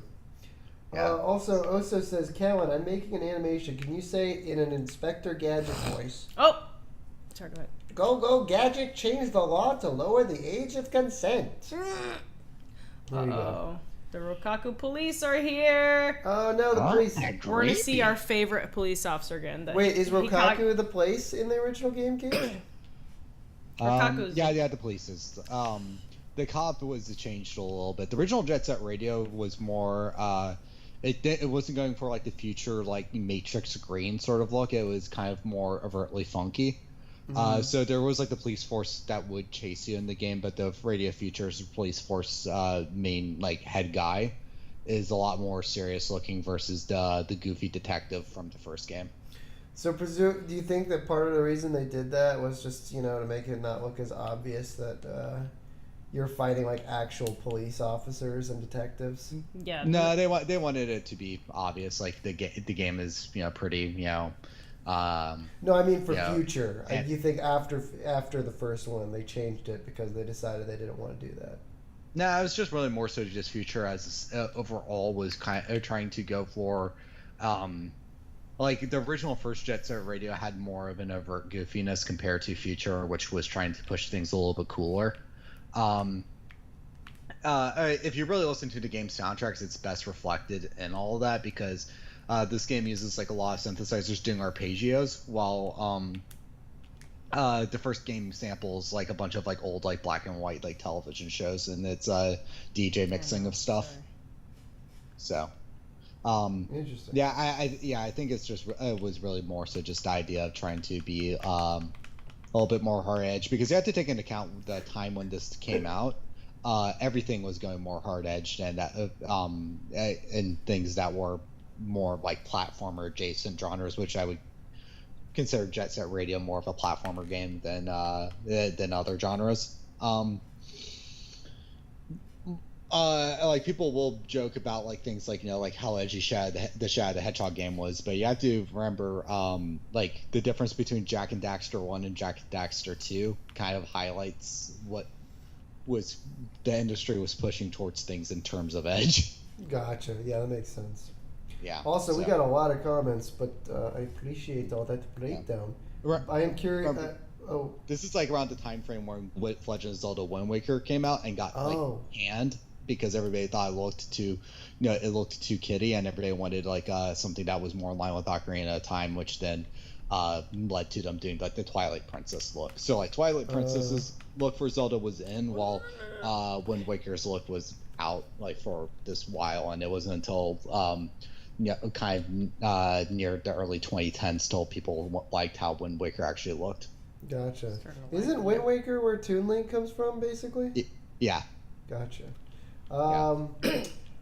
Also, Oso says, Callan, I'm making an animation. Can you say it in an Inspector Gadget voice? Oh! Sorry, go ahead. Go, Gadget, change the law to lower the age of consent. Uh-oh. The Rokaku police are here. Oh, no, the police. We're going to see our favorite police officer again. Wait, is Rokaku the place in the original game, Cage? The police is. The cop was changed a little bit. The original Jet Set Radio was more... It wasn't going for like the future Matrix green sort of look. It was kind of more overtly funky. Mm-hmm. So there was like the police force that would chase you in the game, but the Radio Future's police force main head guy is a lot more serious looking versus the goofy detective from the first game. So do you think that part of the reason they did that was just to make it not look as obvious that you're fighting actual police officers and detectives? Yeah. No, they wanted it to be obvious. Like the game is pretty No, I mean for future. You think after the first one they changed it because they decided they didn't want to do that? No, it was just really more so just future as overall was kind of trying to go for. The original first Jet Set Radio had more of an overt goofiness compared to Future, which was trying to push things a little bit cooler. If you really listen to the game soundtracks, it's best reflected in all of that because this game uses like a lot of synthesizers doing arpeggios, while the first game samples like a bunch of like old like black and white like television shows, and it's DJ mixing of stuff. Sorry. So, Interesting. yeah, I think it's just it was really more so just the idea of trying to be a little bit more hard edge, because you have to take into account the time when this came out. Everything was going more hard edged, and that and things that were more like platformer adjacent genres, which I would consider Jet Set Radio more of a platformer game than other genres. Like people will joke about like things like, you know, like how edgy the Shadow the Hedgehog game was, but you have to remember like the difference between Jak and Daxter 1 and Jak and Daxter 2 kind of highlights what was the industry was pushing towards things in terms of edge. Gotcha. Yeah, that makes sense. Yeah. Also, we got a lot of comments, but I appreciate all that breakdown. Right. I am curious. This is like around the time frame when Legend of Zelda Wind Waker came out and got like panned because everybody thought it looked too, you know, it looked too kiddie, and everybody wanted like something that was more in line with Ocarina of Time, which then led to them doing like the Twilight Princess look. So like Twilight Princess's look for Zelda was in, while Wind Waker's look was out like for this while, and it wasn't until kind of near the early 2010s till people liked how Wind Waker actually looked. Gotcha. Isn't Wind Waker where Toon Link comes from, basically? Yeah. Gotcha.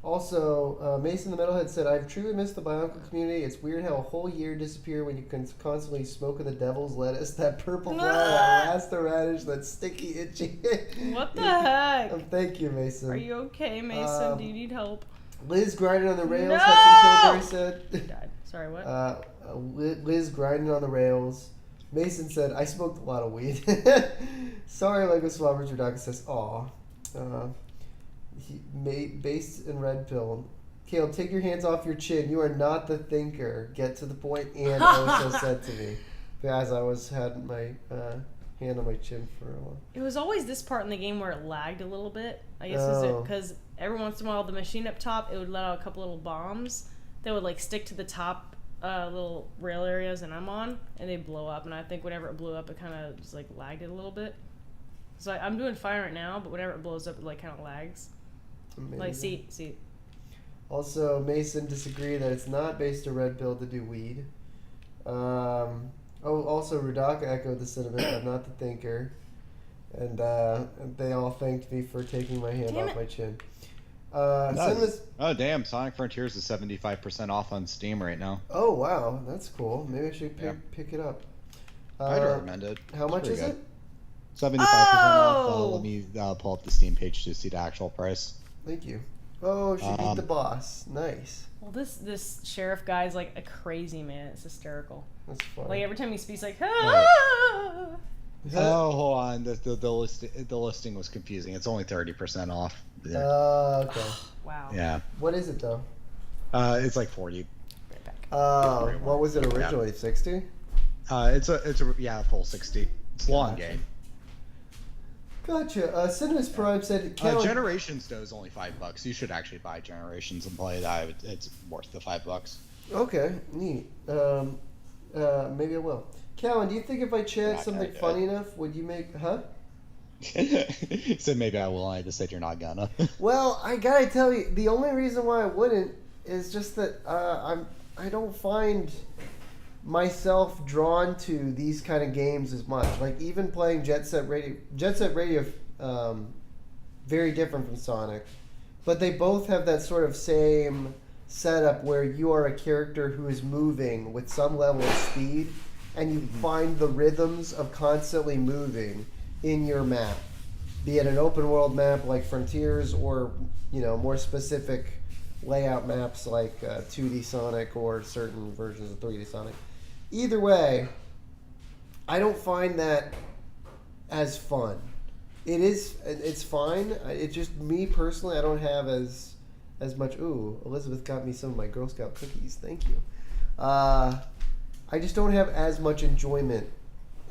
Also, Mason the Metalhead said, I've truly missed the Bionicle community. It's weird how a whole year disappear when you can constantly smoke the devil's lettuce, that purple flower, that rasta radish, that sticky, itchy. What the heck? Thank you, Mason. Are you okay, Mason? Do you need help? Liz grinding on the rails, No! Hudson Kilberry said. God. Sorry, what? Liz grinding on the rails. Mason said, I smoked a lot of weed. Sorry, Lego Swabbers. Your dog says, aw. Based in Red Pill. Caleb, take your hands off your chin. You are not the thinker. Get to the point. And also said to me, as I had my hand on my chin for a while. It was always this part in the game where it lagged a little bit. I guess because every once in a while the machine up top, it would let out a couple little bombs that would like stick to the top little rail areas and I'm on, and they blow up. And I think whenever it blew up, it kind of just like lagged it a little bit. So I'm doing fine right now, but whenever it blows up, it like kind of lags. Amazing. Like see. Also, Mason disagreed that it's not based to Red Pill to do weed. Also, Rudaka echoed the sentiment, I'm not the thinker. And they all thanked me for taking my hand off my chin. Oh, damn. Sonic Frontiers is 75% off on Steam right now. Oh, wow. That's cool. Maybe I should pick it up. I'd recommend it. How much is it? 75% off. Let me pull up the Steam page to see the actual price. Thank you. Oh, she beat the boss. Nice. Well, this sheriff guy's like a crazy man. It's hysterical. That's funny. Like every time he speaks, like Oh, hold on. The listing was confusing. It's only 30% off. Okay. Wow. Yeah. What is it though? It's like 40. Right back. What was it originally? 60? It's a full 60. It's a long game. Gotcha. Cinemas Prime said Generations though is only $5. You should actually buy Generations and play that. It's worth the $5. Okay, neat. Maybe I will. Callan, do you think if I chant something funny enough, would you make? So maybe I will. I just said you're not gonna. Well, I gotta tell you, the only reason why I wouldn't is just that I don't find myself drawn to these kind of games as much. Like even playing Jet Set Radio, very different from Sonic, but they both have that sort of same setup where you are a character who is moving with some level of speed, and you find the rhythms of constantly moving in your map, be it an open world map like Frontiers or more specific layout maps like 2D Sonic or certain versions of 3D Sonic. Either way, I don't find that as fun. It's fine. It's just me personally. I don't have as much. Ooh, Elizabeth got me some of my Girl Scout cookies. Thank you. I just don't have as much enjoyment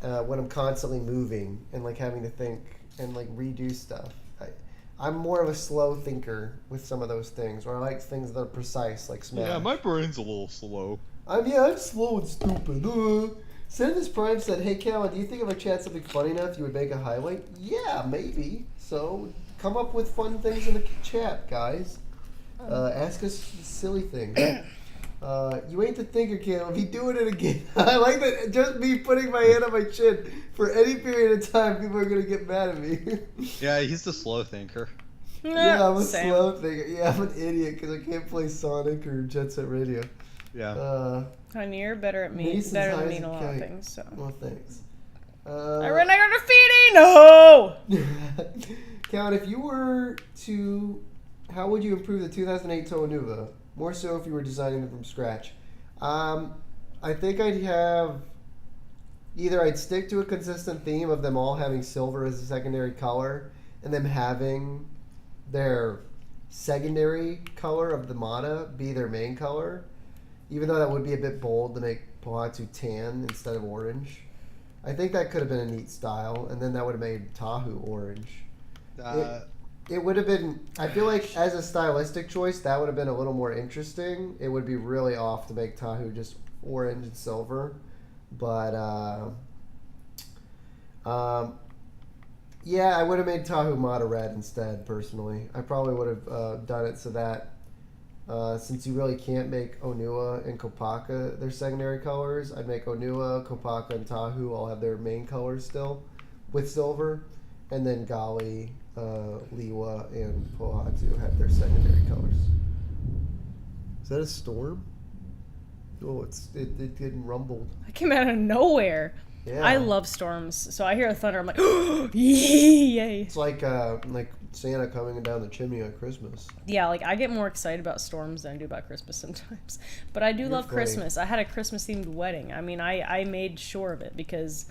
when I'm constantly moving and like having to think and like redo stuff. I'm more of a slow thinker with some of those things, or I like things that are precise, like Smash. Yeah, my brain's a little slow. I'm slow and stupid. Samus Prime said, "Hey Cal, do you think if I chat something funny enough, you would make a highlight?" Yeah, maybe. So come up with fun things in the chat, guys. Ask us silly things. You ain't the thinker, Caleb. He doing it again. I like that. Just me putting my hand on my chin for any period of time, people are gonna get mad at me. Yeah, he's the slow thinker. Yeah, I'm a Same. slow thinker. Yeah, I'm an idiot because I can't play Sonic or Jet Set Radio. Yeah. Honey, you're better at me. Mason's Better than high me as in a a lot of kite. things. So. Well, thanks. I ran out of graffiti. No. Count, if you were to, how would you improve the 2008 Toa Nuva? More so if you were designing them from scratch. I think I'd have, either I'd stick to a consistent theme of them all having silver as a secondary color, and them having their secondary color of the Mata be their main color, even though that would be a bit bold to make Pohatu tan instead of orange. I think that could have been a neat style, and then that would have made Tahu orange. It would have been, I feel like as a stylistic choice, that would have been a little more interesting. It would be really off to make Tahu just orange and silver. But, yeah, I would have made Tahu Mata red instead, personally. I probably would have done it so that, since you really can't make Onua and Kopaka their secondary colors, I'd make Onua, Kopaka, and Tahu all have their main colors still with silver. And then Gali, Liwa, and Pohatu have their secondary colors. Is that a storm? Oh, it getting rumbled. I came out of nowhere. Yeah. I love storms, so I hear a thunder. I'm like, yay! It's like Santa coming down the chimney on Christmas. Yeah, like I get more excited about storms than I do about Christmas sometimes. But I do love funny. Christmas. I had a Christmas themed wedding. I mean, I made sure of it because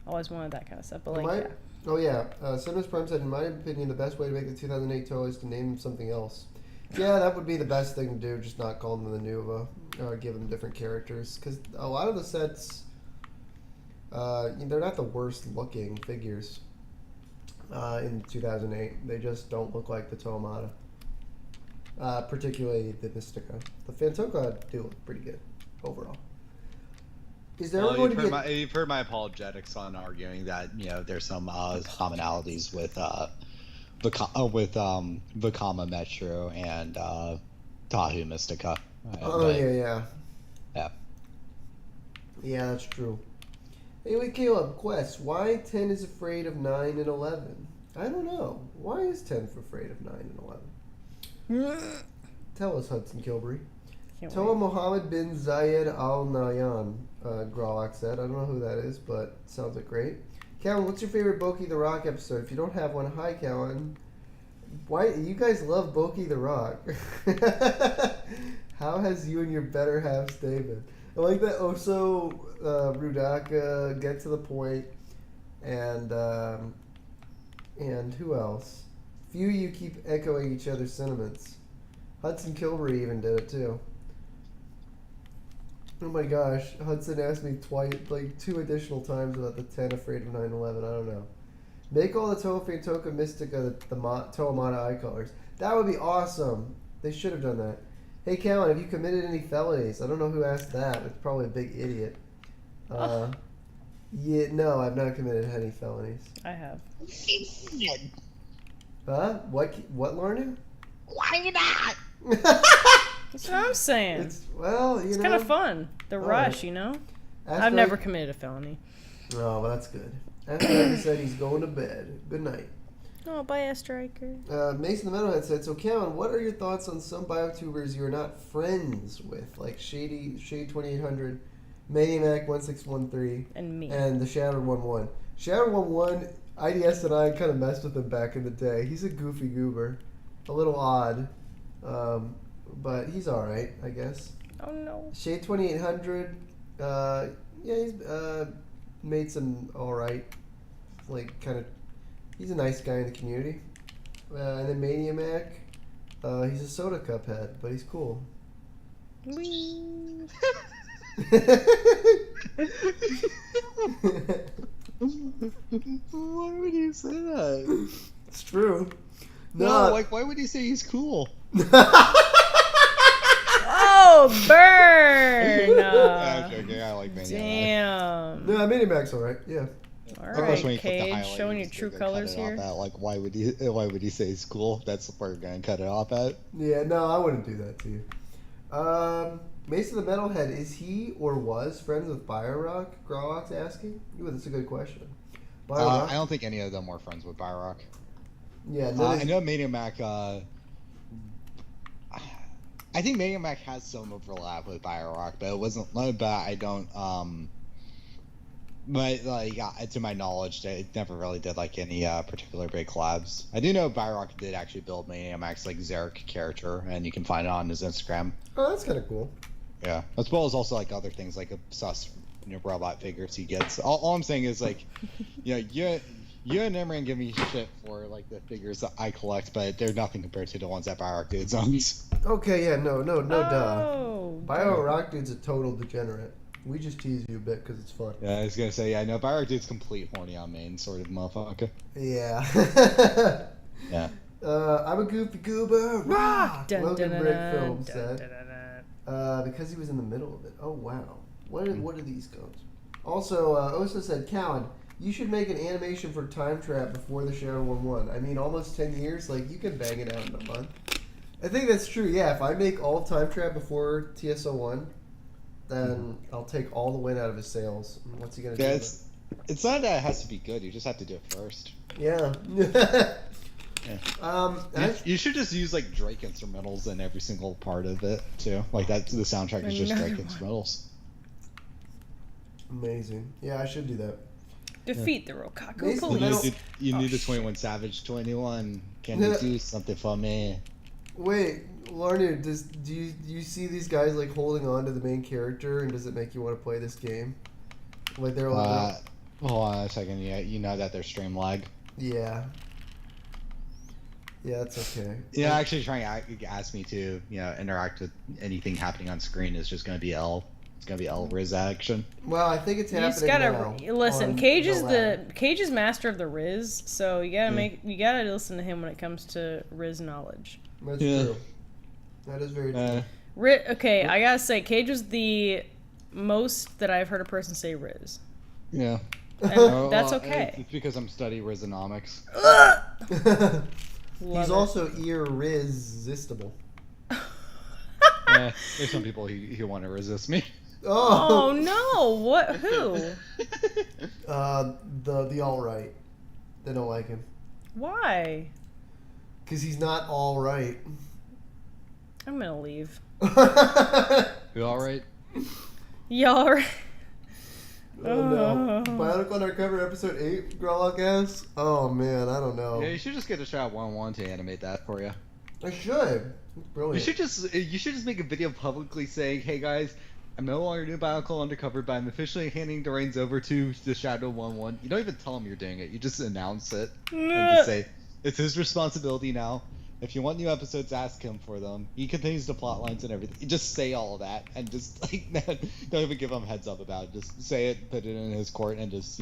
I always wanted that kind of stuff. But like, yeah. Oh yeah, Cinemas Prime said, in my opinion, the best way to make the 2008 Toa is to name them something else. Yeah, that would be the best thing to do, just not call them the Nuva, or give them different characters. Because a lot of the sets, they're not the worst looking figures in 2008. They just don't look like the Toa Mata. Particularly the Mystica. The Fantoka do look pretty good, overall. Is there going to be you've heard my apologetics on arguing that there's some commonalities with Vakama Metro and Tahu Mystica. Yeah. Yeah. Yeah, that's true. Hey, wait, Caleb, Quest, why 10 is afraid of 9 and 11? I don't know. Why is 10 afraid of 9 and 11? Tell us, Hudson Kilbury. Toa Mohammed bin Zayed Al Nahyan, Gralak said. I don't know who that is, but sounds like great. Callan, what's your favorite Boki the Rock episode? If you don't have one, hi, Callan. Why you guys love Boki the Rock? How has you and your better halves David? I like that Oso Rudaka get to the point, and who else? Few you keep echoing each other's sentiments. Hudson Kilbury even did it too. Oh my gosh, Hudson asked me twice, like 2 additional times about the 10 afraid of 9/11. I don't know. Make all the Toa Fantoka Mystica the Toa Mata eye colors. That would be awesome. They should have done that. Hey, Callan, have you committed any felonies? I don't know who asked that. It's probably a big idiot. Yeah, no, I've not committed any felonies. I have. Huh? What, Lorna? Why not? That's what I'm saying. It's kind of fun. The rush, I've never committed a felony. Oh, well, that's good. Astriker said he's going to bed. Good night. Oh, bye, Astriker. Mason the Metalhead said, so Callan, what are your thoughts on some biotubers you're not friends with, like Shade 2800, Maniac 1613, And me. and the Shattered 11? Shattered 11, IDS and I kind of messed with him back in the day. He's a goofy goober, a little odd, but he's all right, I guess. Oh no. Shade 2800, he's made some all right, like kind of. He's a nice guy in the community. And then Maniac, he's a soda cup head, but he's cool. Whee. Why would you say that? It's true. No, like, why would he say he's cool? Oh, burn! I'm joking, I like Maniac. Damn. No, Minimac's alright. Yeah. All Of course, when right, you flip the Cage, highlight, showing you your just true gotta cut colors it off here. at, like, why would he say he's cool? That's where we're gonna cut it off at. Yeah, no, I wouldn't do that to you. Mace of the Metalhead, is he or was friends with Biorock? Growlock's asking? Ooh, that's a good question. Biorock? I don't think any of them were friends with Byrock. Yeah, no. I know Maniac. I think Maniac has some overlap with Biorock, but it wasn't. But I don't. But like, to my knowledge, they never really did like any particular big collabs. I do know Biorock did actually build Maniac's like Zarek character, and you can find it on his Instagram. Oh, that's kind of cool. Yeah, as well as also like other things like a sus, robot figures he gets. All I'm saying is like, you and Emran give me shit for like the figures that I collect, but they're nothing compared to the ones that Biorock did zombies. Okay, yeah, no, duh. Oh. Biorock dude's a total degenerate. We just tease you a bit because it's fun. Yeah, I was gonna say, yeah, no, Biorock dude's complete horny on main sort of motherfucker. Yeah. Yeah. I'm a goofy goober. Rock! Dun, Logan dun, Brick dun, Film dun, said. dun, dun, dun. Because he was in the middle of it. Oh, wow. What are these codes? Also, Osa said, Callan, you should make an animation for Time Trap before the Shadow 1-1. I mean, almost 10 years. Like, you can bang it out in a month. I think that's true. Yeah, if I make all of Time Trap before TSO1, then I'll take all the win out of his sales. What's he going to do? It's not that it has to be good. You just have to do it first. Yeah. You should just use like Drake instrumentals in every single part of it too. Like that, the soundtrack is just Drake instrumentals. Amazing. Yeah, I should do that. Defeat the Rokaku Basically, police. You need the 21 Savage 21. Can you do something for me? Wait, Larner, do you see these guys like holding on to the main character, and does it make you want to play this game? Like they're like, hold on a second. Yeah, you know that there's stream lag. yeah, it's okay. Yeah, actually trying to ask me to interact with anything happening on screen is just going to be L. It's going to be L Riz action. Well, I think it's You happening just gotta now. listen. on Cage is lab. Cage is master of the Riz, so you gotta listen to him when it comes to Riz knowledge. That's true. That is very true. Okay, I gotta say, Cage was the most that I've heard a person say Riz. Yeah. And that's okay. It's because I'm studying Rizonomics. He's also irresistible. There's some people who want to resist me. Oh no! What? Who? The all right. They don't like him Why? because he's not all right. I'm gonna leave. You all right? Y'all are... Oh no. Bionicle Undercover episode 8, Growlock asks? Oh man, I don't know. Yeah, you should just get a shot 1-1 to animate that for you. I should. It's brilliant. You should just make a video publicly saying, "Hey guys, I'm no longer doing Bionicle Undercover, but I'm officially handing the reins over to the Shadow 1-1." You don't even tell him you're doing it. You just announce it and just say it's his responsibility now. If you want new episodes, ask him for them. He continues the plot lines and everything. You just say all of that and just like don't even give him heads up about it. Just say it, put it in his court, and just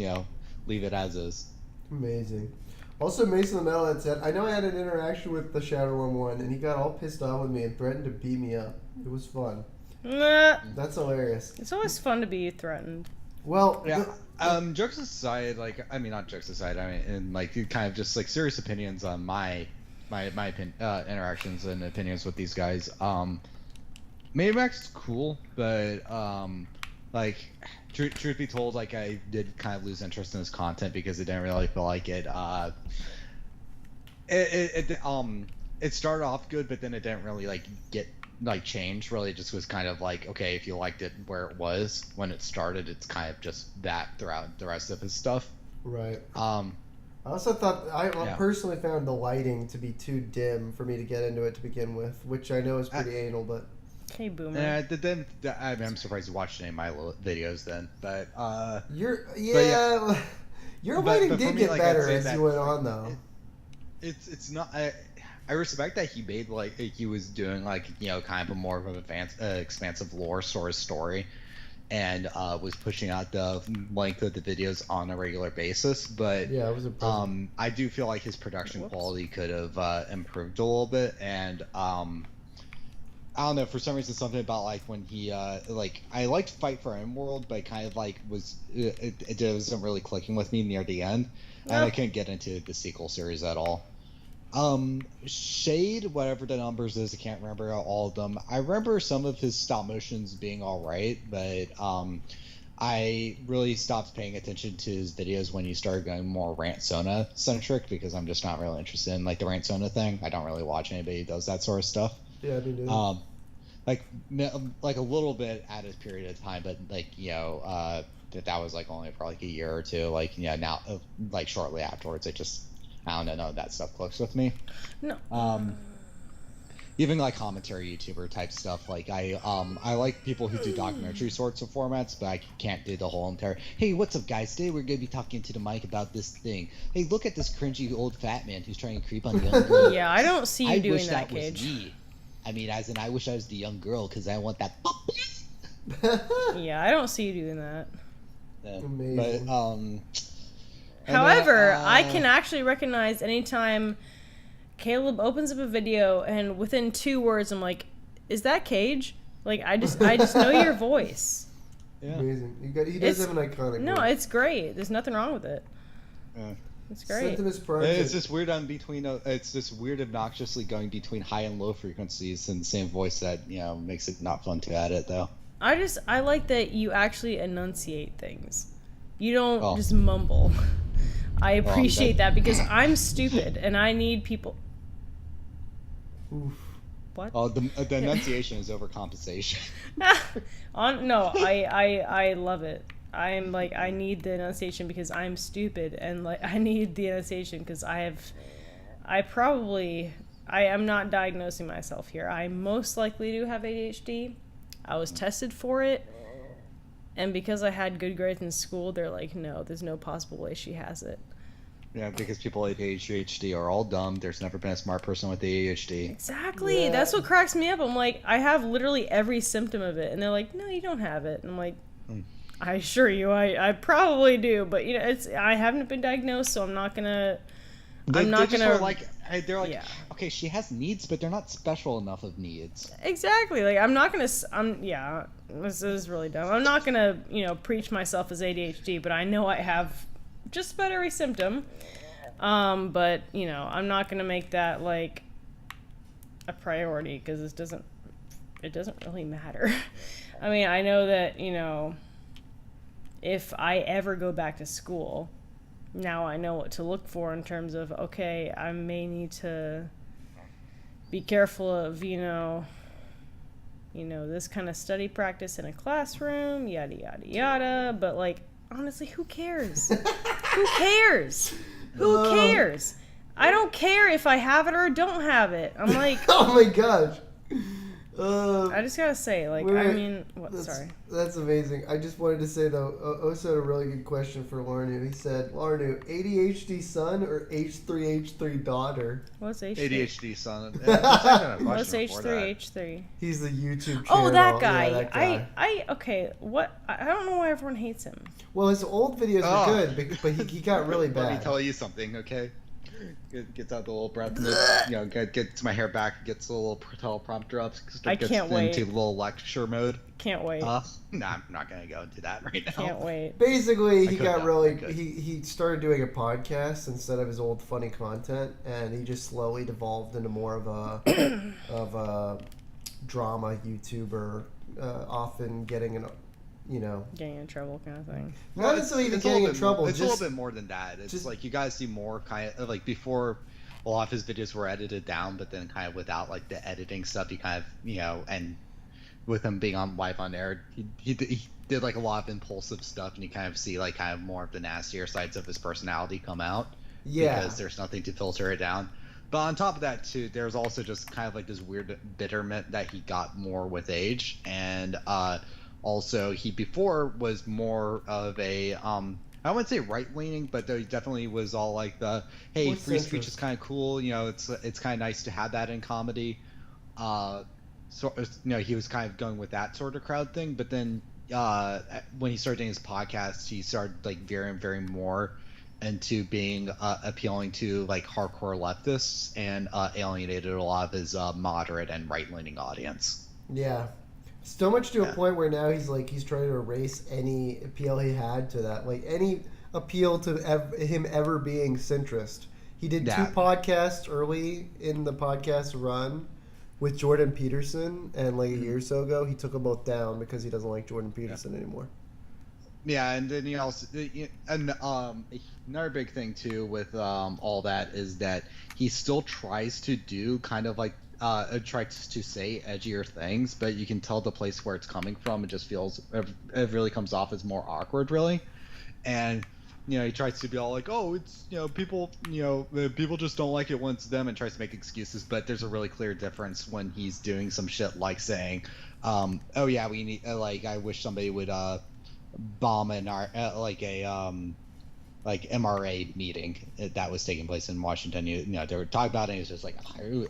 leave it as is. Amazing. Also, Mason the Metalhead said, I know I had an interaction with the Shadow 1-1, and he got all pissed off with me and threatened to beat me up. It was fun. That's hilarious. It's always fun to be threatened. Well, Yeah. Jokes aside, not jokes aside. And kind of just like serious opinions on my interactions and opinions with these guys. Maniac's is cool, but truth be told, I did kind of lose interest in his content because it didn't really feel like it started off good, but then it didn't really get change. Really, it just was kind of okay, if you liked it where it was when it started, it's kind of just that throughout the rest of his stuff. right. I also thought, I personally found the lighting to be too dim for me to get into it to begin with, which I know is pretty anal, but... Hey, Boomer. I'm surprised you watched any of my videos then, but Your but lighting for did me, get I'd better say as that, you went on, though. It's not. I respect that he made he was doing kind of a more of an expansive lore sort of story, and was pushing out the length of the videos on a regular basis. But Yeah, it was impressive. I do feel like his production Whoops. quality could have improved a little bit, and I don't know, for some reason something about like when he like I liked Fight for World, but it kind of like was it wasn't really clicking with me near the end, and I couldn't get into the sequel series at all. Shade, whatever the numbers is, I can't remember all of them. I remember some of his stop motions being all right, but I really stopped paying attention to his videos when he started going more Rant Sona centric, because I'm just not really interested in like the Rant Sona thing. I don't really watch anybody who does that sort of stuff. Yeah, I do. Like a little bit at a period of time, but like that was like only for like a year or two. Like now like shortly afterwards, I don't know, none of that stuff clicks with me. No. Even like commentary YouTuber type stuff, like I like people who do documentary sorts of formats, but I can't do the whole entire, hey, what's up guys, today we're gonna be talking to the mic about this thing. Hey, look at this cringy old fat man who's trying to creep on young girls. Yeah, I don't see you doing wish that, was Cage. me. I mean, as in, I wish I was the young girl because I want that. Yeah, I don't see you doing that. Yeah. Amazing. But and However, then, I can actually recognize anytime Caleb opens up a video and within 2 words I'm like, is that Cage? Like I just know your voice. Yeah. Amazing. He does It's- have an iconic No, voice. it's great. There's nothing wrong with it. Yeah. It's great. Septimus Prime. It's just weird it's just weird obnoxiously going between high and low frequencies in the same voice that makes it not fun to edit though. I like that you actually enunciate things. You don't Oh. just mumble. I appreciate that- that because I'm stupid and I need people. Oof. What? Oh, the enunciation is overcompensation. No, I love it. I'm like, I need the enunciation because I'm stupid, and like I need the enunciation because I am not diagnosing myself here. I most likely do have ADHD. I was tested for it, and because I had good grades in school, they're like, no, there's no possible way she has it. Yeah, because people with ADHD are all dumb. There's never been a smart person with ADHD. Exactly. Yeah. That's what cracks me up. I'm like, I have literally every symptom of it, and they're like, no, you don't have it. And I'm like, I assure you, I probably do, but I haven't been diagnosed, so I'm not gonna. They're like, Yeah. okay, she has needs, but they're not special enough of needs. Exactly. Like I'm not gonna. This is really dumb. I'm not gonna preach myself as ADHD, but I know I have just about every symptom. But I'm not gonna make that like a priority because it doesn't really matter. I mean, I know that if I ever go back to school, now I know what to look for in terms of, okay, I may need to be careful of, this kind of study practice in a classroom, yada, yada, yada. But, like, honestly, who cares? Who cares? Who cares? I don't care if I have it or don't have it. I'm like, Oh my gosh. I just gotta say, like, Wait, I mean, what? That's, Sorry. That's amazing. I just wanted to say, though, Oso had a really good question for Larnu. He said, Larnu, ADHD son or H3H3 daughter? What's H3? ADHD, son. What's H3H3? He's the YouTube channel. Oh, that Yeah, guy. that guy. Okay, what? I don't know why everyone hates him. Well, his old videos Oh. were good, but he got really bad. Let me tell you something, okay? Gets out the little breath, gets my hair back, gets a little teleprompter up, I gets can't wait. into a little lecture mode. Can't wait. No, I'm not gonna go into that right now. Can't wait. Basically, I he could, got though. really I could. he started doing a podcast instead of his old funny content, and he just slowly devolved into more of a drama YouTuber, often getting in Getting in trouble kind of thing. not necessarily even it's a getting little in bit trouble. more- It's a just little bit more than that. It's just- like you guys see more kind of like before. A lot of his videos were edited down, but then kind of without like the editing stuff, he kind of and with him being on live on air, he did like a lot of impulsive stuff, and you kind of see like kind of more of the nastier sides of his personality come out. Yeah. Because there's nothing to filter it down. But on top of that too, there's also just kind of like this weird bitterment that he got more with age, and also he before was more of a I wouldn't say right-leaning, but he definitely was all like the, hey, More free speech centrist. is kind of cool. It's kind of nice to have that in comedy. So he was kind of going with that sort of crowd thing. But then when he started doing his podcast, he started like veering very more into being appealing to like hardcore leftists and alienated a lot of his moderate and right-leaning audience. Yeah. So much to a point where now he's trying to erase any appeal he had to that, like any appeal to him ever being centrist. He did 2 podcasts early in the podcast run with Jordan Peterson, and like a year or so ago, he took them both down because he doesn't like Jordan Peterson anymore. Yeah, and then he also, another big thing too with all that is that he still tries to do kind of like tries to say edgier things, but you can tell the place where it's coming from. It just feels, it really comes off as more awkward, really. And he tries to be all like, oh, it's people people just don't like it when it's them, and tries to make excuses. But there's a really clear difference when he's doing some shit like saying, oh yeah, we need I wish somebody would bomb in our like MRA meeting that was taking place in Washington. They were talking about it, and it's just like,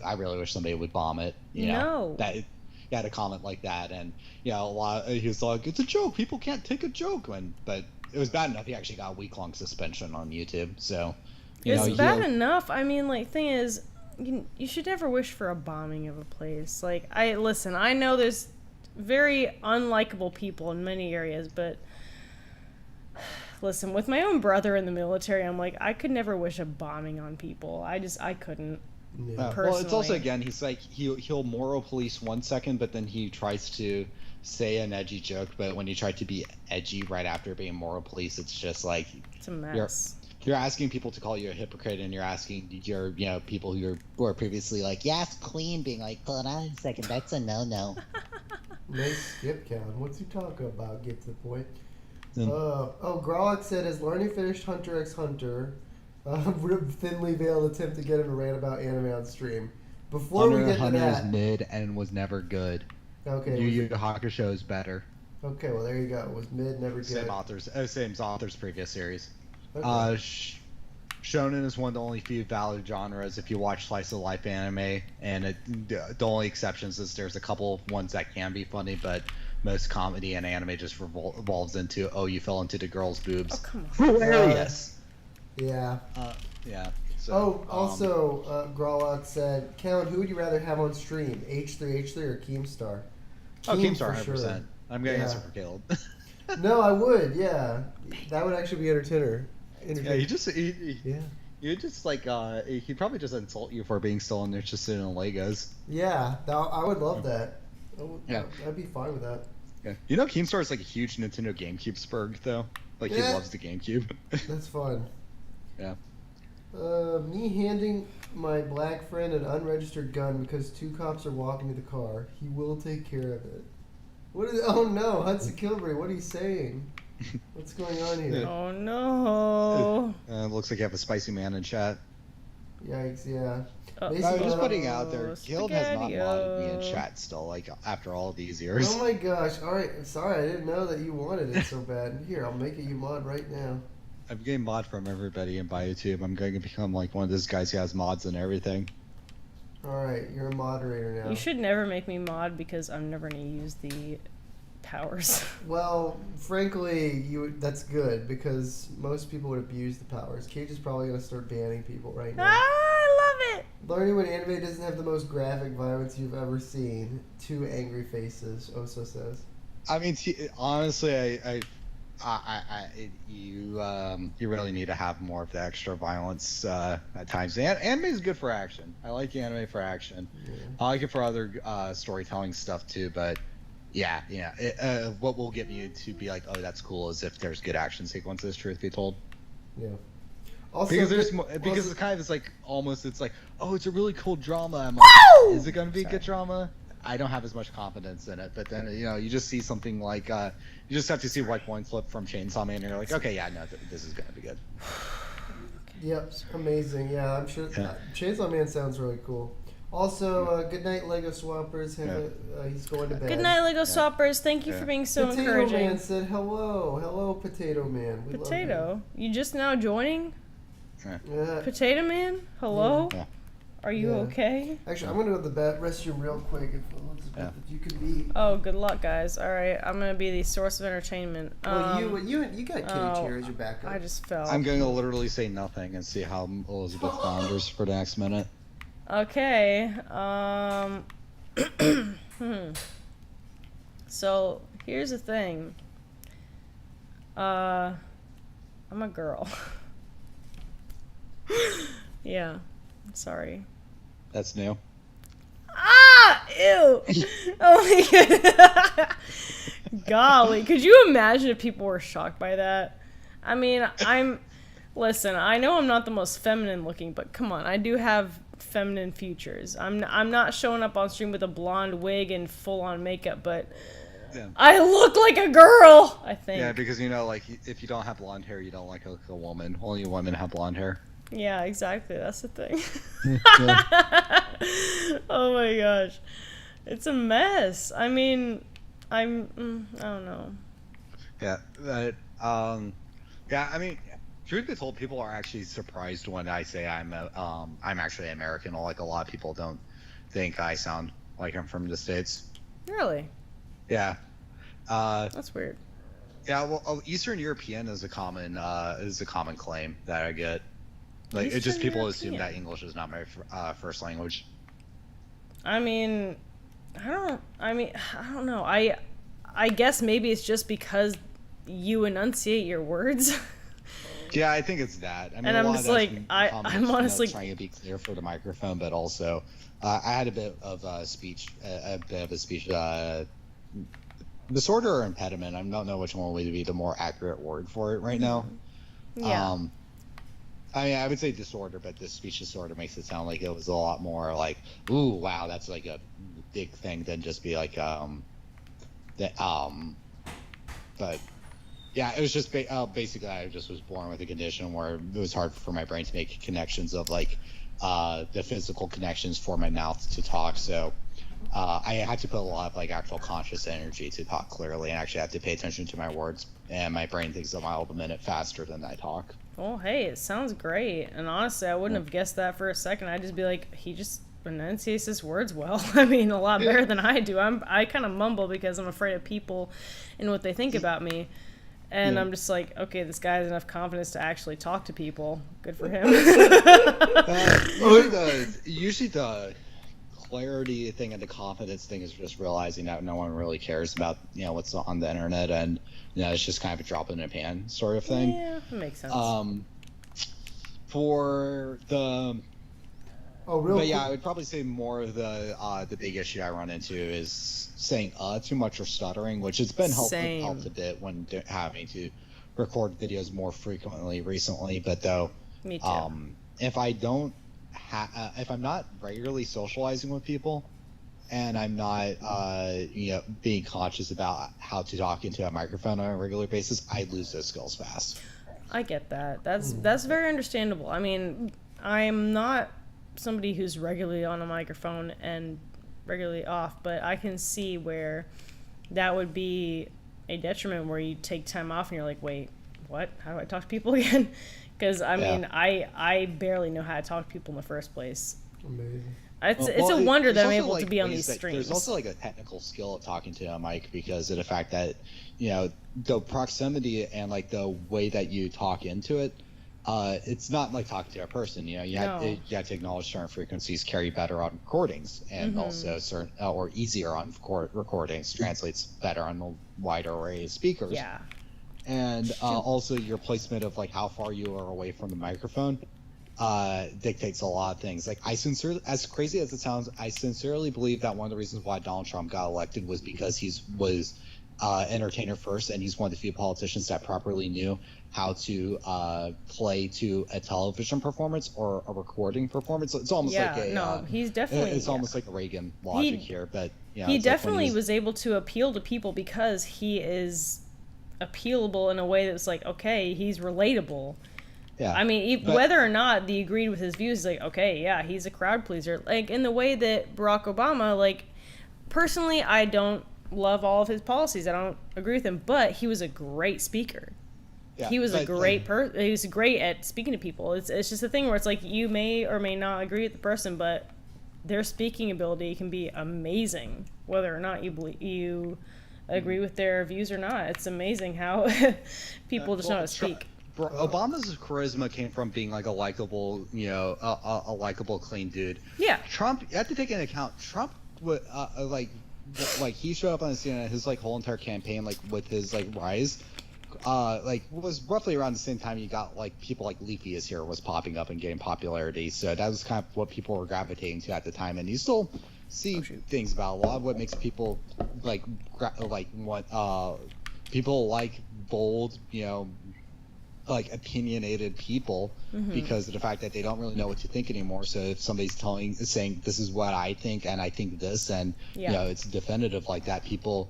I really wish somebody would bomb it. That he had a comment like that, and he was like, it's a joke. People can't take a joke, but it was bad enough he actually got a week-long suspension on YouTube. So it's bad enough. I mean, like, thing is, you should never wish for a bombing of a place. Like, I know there's very unlikable people in many areas, but listen, with my own brother in the military, I'm like, I could never wish a bombing on people. I couldn't. Yeah. Well, it's also, again, he's like, he'll moral police 1 second, but then he tries to say an edgy joke, but when you try to be edgy right after being moral police, it's just like, it's a mess. You're asking people to call you a hypocrite, and you're asking your people who were previously like, yes, clean, being like, hold on a second, that's a no. Nice skip, Calvin. What's he talking about? Get to the point. Grollock said, has Larney finished Hunter x Hunter? Thinly veiled attempt to get him to rant about anime on stream. Before we get to that, is mid and was never good. Okay. Yu Yu Hakusho is better. Okay, well there you go. It was mid, never good. Same author's previous series. Okay. Shonen is one of the only few valid genres if you watch slice of life anime, and the only exceptions is there's a couple ones that can be funny, but most comedy and anime just revolves into, oh, you fell into the girl's boobs. Oh, come on. Hilarious. Yeah. Yeah. So, also, Grollock said, Callan, who would you rather have on stream, H3 or Keemstar? Keemstar, 100%. Sure. I'm going to answer for Caleb. No, I would, yeah. That would actually be entertainer. Yeah, you just like he'd probably just insult you for being still interested in Legos. Yeah, I would love that. Yeah, I'd be fine with that. Yeah, Keemstar is like a huge Nintendo GameCube spurg though. Like he loves the GameCube. That's fun. Yeah. Me handing my black friend an unregistered gun because 2 cops are walking to the car. He will take care of it. Oh no, Hudson Kilbury, what are you saying? What's going on here? Oh no. It looks like you have a spicy man in chat. Yikes, yeah. I was just putting out there, Caleb has not modded me in chat still, like, after all these years. Oh my gosh, alright, sorry, I didn't know that you wanted it so bad. Here, I'll make it you mod right now. I'm getting mod from everybody in BioTube. I'm going to become, like, one of those guys who has mods and everything. Alright, you're a moderator now. You should never make me mod because I'm never going to use the powers. Well, frankly, that's good because most people would abuse the powers. Cage is probably going to start banning people right now. I love it! Learning when anime doesn't have the most graphic violence you've ever seen. 2 angry faces, Oso says. I mean, honestly, you really need to have more of the extra violence at times. Anime is good for action. I like anime for action. Yeah. I like it for other storytelling stuff too, but yeah. What will get me to be like, oh, that's cool, is if there's good action sequences. Truth be told. Yeah. Also, because it's kind of it's like, oh, it's a really cool drama. I'm like, is it going to be a good drama? I don't have as much confidence in it, but then you just see something like you just have to see like one clip from Chainsaw Man, and you're like, okay, yeah, no, this is gonna be good. Yep, amazing. Yeah, I'm sure. Yeah. Chainsaw Man sounds really cool. Also, good night, Lego Swappers. He's going to bed. Good night, Lego Swappers. Thank you for being so Potato encouraging. Man said hello, Potato Man. We Potato, you just now joining? Yeah. Potato Man, hello. Yeah. Are you Yeah. okay? Actually, I'm gonna go to the restroom real quick. If Elizabeth, if you could be. Oh, good luck, guys. All right, I'm gonna be the source of entertainment. Well, you got kitty chair as your backup. I just fell. I'm going to literally say nothing and see how Elizabeth wanders for the next minute. Okay. So here's the thing. I'm a girl. Yeah. Sorry. That's new. Ah! Ew! Oh my god. Golly, could you imagine if people were shocked by that? I mean, listen, I know I'm not the most feminine looking, but come on, I do have feminine features. I'm not showing up on stream with a blonde wig and full on makeup, but Yeah. I look like a girl, I think. Yeah, because like if you don't have blonde hair, you don't look like a woman. Only women have blonde hair. Yeah, exactly. That's the thing. Yeah. Oh my gosh. It's a mess. I mean, I don't know. Yeah, but yeah. I mean, truth be told, people are actually surprised when I say I'm actually American. Like a lot of people don't think I sound like I'm from the States. Really? Yeah. That's weird. Yeah. Well, Eastern European is a common claim that I get. Like it's just Eastern people assume European. that English is not my first language. I mean, I don't know. I guess maybe it's just because you enunciate your words. Yeah, I think it's that. I mean, And a I'm lot just of that's like, been I'm combination of honestly- trying to be clear for the microphone, but also I had a bit of a speech disorder or impediment. I don't know which one would be the more accurate word for it right now. Yeah. I mean, I would say disorder, but this speech disorder makes it sound like it was a lot more like, ooh, wow, that's like a big thing than just be like, but yeah, it was just basically I just was born with a condition where it was hard for my brain to make connections of like the physical connections for my mouth to talk. So I had to put a lot of like actual conscious energy to talk clearly and actually have to pay attention to my words. And my brain thinks a mile a minute faster than I talk. Well, hey, it sounds great. And honestly, I wouldn't have guessed that for a second. I'd just be like, he just enunciates his words well. I mean, a lot better than I do. I kind of mumble because I'm afraid of people and what they think about me. And I'm just like, okay, this guy has enough confidence to actually talk to people. Good for him. Usually the clarity thing and the confidence thing is just realizing that no one really cares about what's on the internet, and it's just kind of a drop in the pan sort of thing. Yeah, that makes sense. For the real but yeah, quick. I would probably say more of the big issue I run into is saying too much or stuttering, which has been helped a bit when having to record videos more frequently recently. But though, Me too. if I don't if I'm not regularly socializing with people, and I'm not being conscious about how to talk into a microphone on a regular basis, I lose those skills fast. I get that. That's very understandable. I mean, I'm not somebody who's regularly on a microphone and regularly off, but I can see where that would be a detriment, where you take time off and you're like, wait, what? How do I talk to people again? Because I mean, I barely know how to talk to people in the first place. Amazing. It's a wonder that I'm also, able like, to be on ways these that- streams. There's also like a technical skill of talking to a mic because of the fact that the proximity and like the way that you talk into it, it's not like talking to a person. You have to acknowledge certain frequencies carry better on recordings, and also certain or easier on recordings translates better on a wider array of speakers. Yeah. And also your placement of like how far you are away from the microphone dictates a lot of things. Like as crazy as it sounds, I sincerely believe that one of the reasons why Donald Trump got elected was because he was entertainer first, and he's one of the few politicians that properly knew how to play to a television performance or a recording performance. It's almost like he's definitely. It's almost like a Reagan logic here, but he definitely was able to appeal to people because he is appealable in a way that's like, okay, he's relatable. Yeah. I mean, whether or not they agreed with his views, like, okay, yeah, he's a crowd pleaser. Like, in the way that Barack Obama, like, personally, I don't love all of his policies. I don't agree with him, but he was a great speaker. Yeah, he was a but, great person. He was great at speaking to people. It's just a thing where it's like you may or may not agree with the person, but their speaking ability can be amazing, whether or not you agree with their views or not. It's amazing how people just know how to speak. Obama's charisma came from being like a likable, a likable, clean dude. Yeah. Trump, you have to take into account, Trump would he showed up on the scene, and his like whole entire campaign, like with his like rise, was roughly around the same time you got like people like Leafy is here was popping up and getting popularity. So that was kind of what people were gravitating to at the time, and you still see things about a lot of what makes people people like bold, like opinionated people, because of the fact that they don't really know what to think anymore. So if somebody's saying this is what I think and I think this, and it's definitive like that, people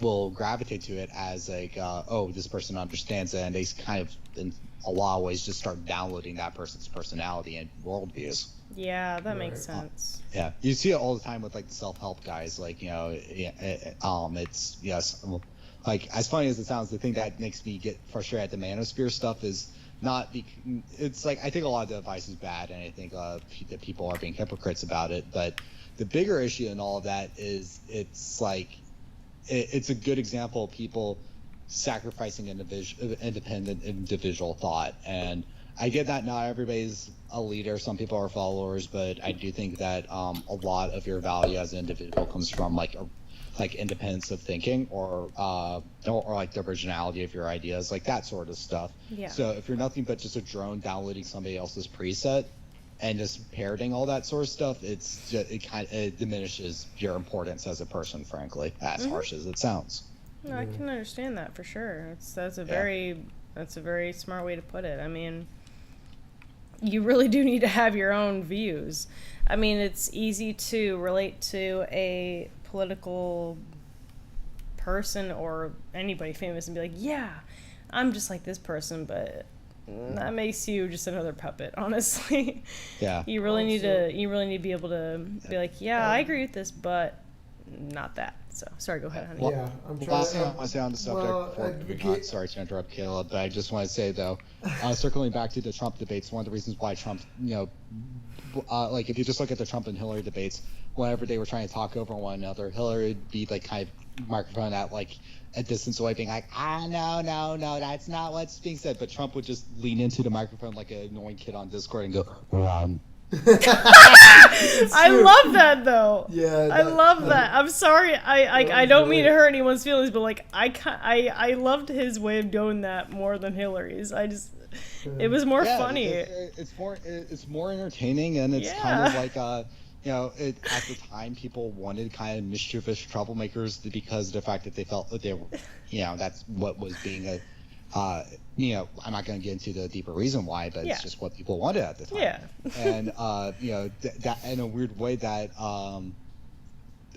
will gravitate to it as like, oh, this person understands it, and they kind of in a lot of ways just start downloading that person's personality and worldviews. Yeah, that makes sense. Yeah, you see it all the time with like the self-help guys, like it's like, as funny as it sounds, the thing that makes me get frustrated at the manosphere stuff is not it's like, I think a lot of the advice is bad, and I think that people are being hypocrites about it, but the bigger issue in all of that is it's like it's a good example of people sacrificing independent individual thought. And I get that not everybody's a leader, some people are followers, but I do think that a lot of your value as an individual comes from like independence of thinking, or like the originality of your ideas, like that sort of stuff. Yeah. So if you're nothing but just a drone downloading somebody else's preset and just parroting all that sort of stuff, it diminishes your importance as a person, frankly, as harsh as it sounds. No, I can understand that for sure. That's a very smart way to put it. I mean, you really do need to have your own views. I mean, it's easy to relate to a political person or anybody famous and be like, yeah, I'm just like this person, but that makes you just another puppet, honestly. Yeah. You really need to be able to be like, yeah, I agree with this, but not that. So, sorry, go ahead, honey. Yeah, I'm trying Last thing I want to say on the subject, sorry to interrupt Caleb, but I just want to say, though, circling back to the Trump debates, one of the reasons why Trump, like if you just look at the Trump and Hillary debates, whenever they were trying to talk over one another, Hillary would be like kind of microphone at like a distance away, being like, no, that's not what's being said. But Trump would just lean into the microphone like an annoying kid on Discord and go, I love that though. Yeah, I love that. I'm sorry. I don't mean to hurt anyone's feelings, but like I loved his way of doing that more than Hillary's. It was more funny. It's more entertaining, and it's kind of like at the time people wanted kind of mischievous troublemakers because of the fact that they felt that they were, that's what was being a. I'm not going to get into the deeper reason why, but it's just what people wanted at the time. Yeah. And, that in a weird way that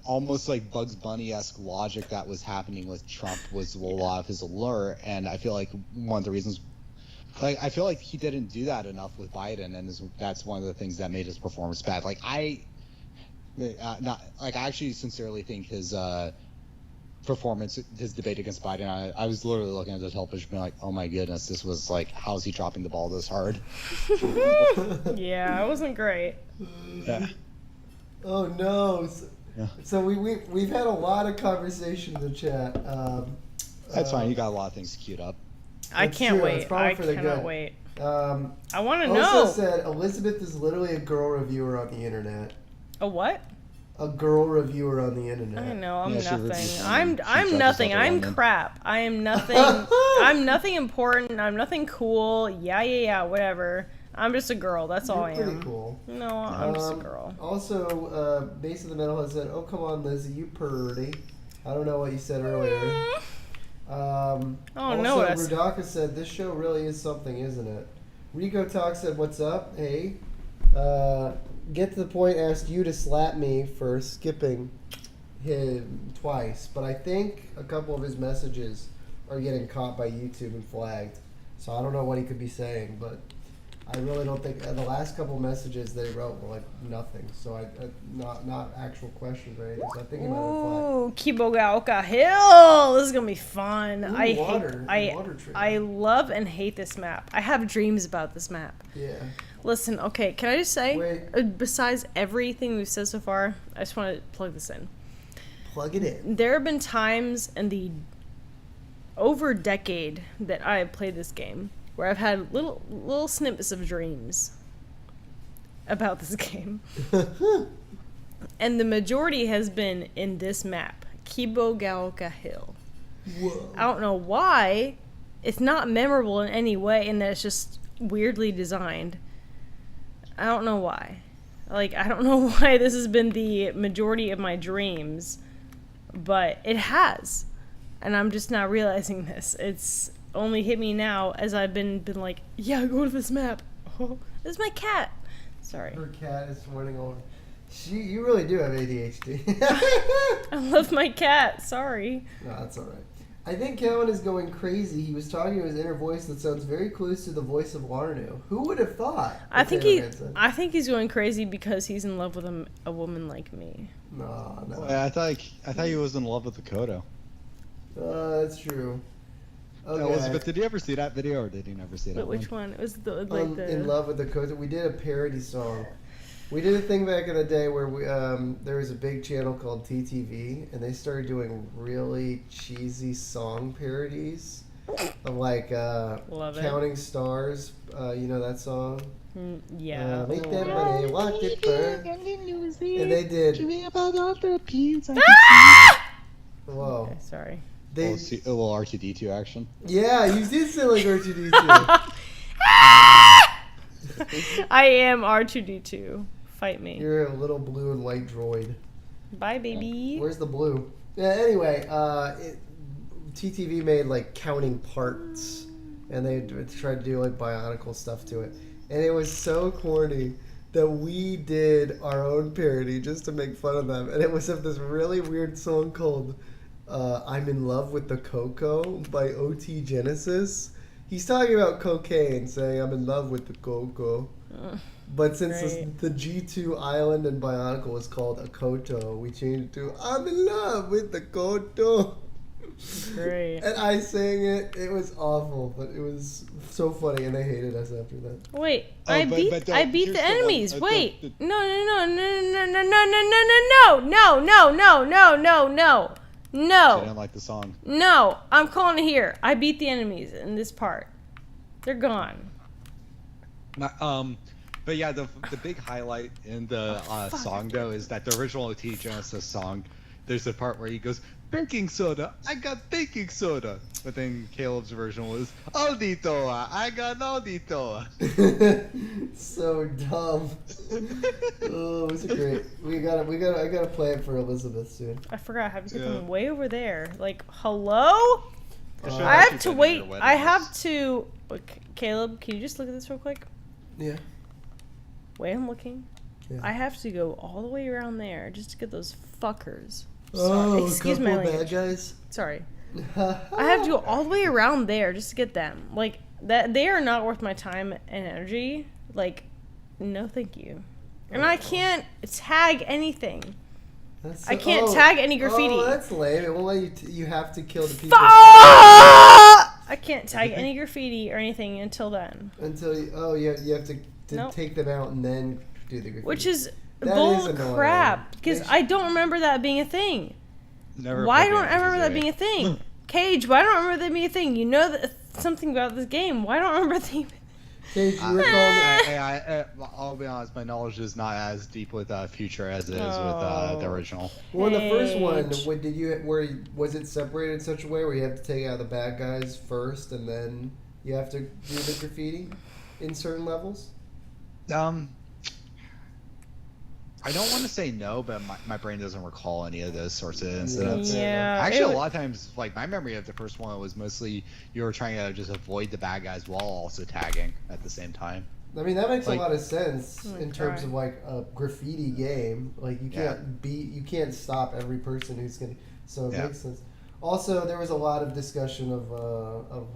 almost like Bugs Bunny-esque logic that was happening with Trump was a lot of his allure. And I feel like one of the reasons, I feel like he didn't do that enough with Biden, and that's one of the things that made his performance bad. I actually sincerely think his performance, his debate against Biden, I was literally looking at the television being like, oh my goodness, this was like, how is he dropping the ball this hard? Yeah, it wasn't great. Yeah. Oh no. So we've had a lot of conversation in the chat. That's fine, you got a lot of things queued up. I can't wait. I cannot wait. I want to know. Also said Elizabeth is literally a girl reviewer on the internet. A what? A girl reviewer on the internet. I know, I'm nothing. I'm nothing. I'm crap. I am nothing. I'm nothing important. I'm nothing cool. Yeah, whatever. I'm just a girl. That's all I am. You're pretty cool. No, I'm just a girl. Also, Base of the Metal has said, oh, come on, Lizzie, you purdy. I don't know what you said earlier. No, Rudaka said, this show really is something, isn't it? Rico Talk said, what's up? Hey. Get to the point asked you to slap me for skipping him twice, but I think a couple of his messages are getting caught by YouTube and flagged. So I don't know what he could be saying, but I really don't think the last couple messages that he wrote were like nothing. So not actual questions or anything. So I think he might reply. Ooh, Kibogaoka Hill. This is gonna be fun. Ooh, I water. hate. Water tree. I love and hate this map. I have dreams about this map. Yeah. Listen, okay, can I just say, Wait. besides everything we've said so far, I just want to plug this in. Plug it in. There have been times in the over decade that I have played this game where I've had little snippets of dreams about this game. And the majority has been in this map, Kibogaoka Hill. Whoa. I don't know why. It's not memorable in any way, and that it's just weirdly designed. I don't know why. Like, I don't know why this has been the majority of my dreams, but it has. And I'm just not realizing this. It's only hit me now as I've been like, yeah, go to this map. Oh, this is my cat. Sorry. Her cat is running over. You really do have ADHD. I love my cat. Sorry. No, that's all right. I think Kellen is going crazy. He was talking to his inner voice that sounds very close to the voice of Larnu. Who would have thought? I think he's going crazy because he's in love with a woman like me. No. Wait, I thought he was in love with the Kodo. That's true. Okay. Elizabeth, did you ever see that video, or did you never see that? Which one? It was the In Love with the Code. We did a parody song. We did a thing back in the day where we there was a big channel called TTV, and they started doing really cheesy song parodies of like Counting Stars. You know that song? Yeah. Make that money, watch it burn. And they did. Whoa. Okay, sorry. They, a little R2D2 action. yeah, you did sound like R2D2. I am R2D2. Fight me. You're a little blue and white droid. Bye, baby. Where's the blue? Yeah, anyway, TTV made like counting parts, and they tried to do like Bionicle stuff to it. And it was so corny that we did our own parody just to make fun of them. And it was of this really weird song called I'm in Love with the Coco by OT Genesis. He's talking about cocaine, saying I'm in love with the Coco. But since the G2 island in Bionicle was called Akoto, we changed it to I'm in love with the Koto. Great. And I sang it. It was awful, but it was so funny, and they hated us after that. Wait, Oh, I but beat here's the the enemies. one- Wait, the- no, I didn't like the song. no. I'm calling it here. I beat the enemies in this part. They're gone. But yeah, the big highlight in the song though is that the original OT Genesis song, there's a part where he goes, baking soda, I got baking soda. But then Caleb's version was, Auditoa, I got Auditoa. So dumb. Oh, it was great. I gotta play it for Elizabeth soon. I forgot. I have to get Yeah. them way over there. Like, hello? should've I have actually to been in wait. your wedding I have dress. to. Caleb, can you just look at this real quick? Yeah. Wait, I'm looking. Yeah. I have to go all the way around there just to get those fuckers. Oh, Excuse a my couple of language. bad guys. Sorry. I have to go all the way around there just to get them. Like, that they are not worth my time and energy. Like, no thank you. And I can't tag anything. I can't tag any graffiti. Oh, that's lame. It won't let you. You have to kill the people I can't tag any graffiti or anything until then. until you. Oh, you have to Nope. take them out and then do the graffiti. Which is That bull is annoying. crap. Because They I don't remember that being a thing. Never Why played don't I remember that Banter, being a thing? Cage, why don't I remember that being a thing? You know that something about this game. Why don't I remember that? Cage, you recall that? I'll be honest, my knowledge is not as deep with Future as it is with the original. Well, in the first one, Cage. was it separated in such a way where you have to take out the bad guys first and then you have to do the graffiti in certain levels? I don't want to say no, but my brain doesn't recall any of those sorts of incidents. Yeah. Actually, a lot of times, like, my memory of the first one was mostly you were trying to just avoid the bad guys while also tagging at the same time. I mean, that makes Like- a lot of sense Oh my in terms God. of like a graffiti game. Like you can't stop every person who's gonna. So it Yeah. makes sense. Also, there was a lot of discussion of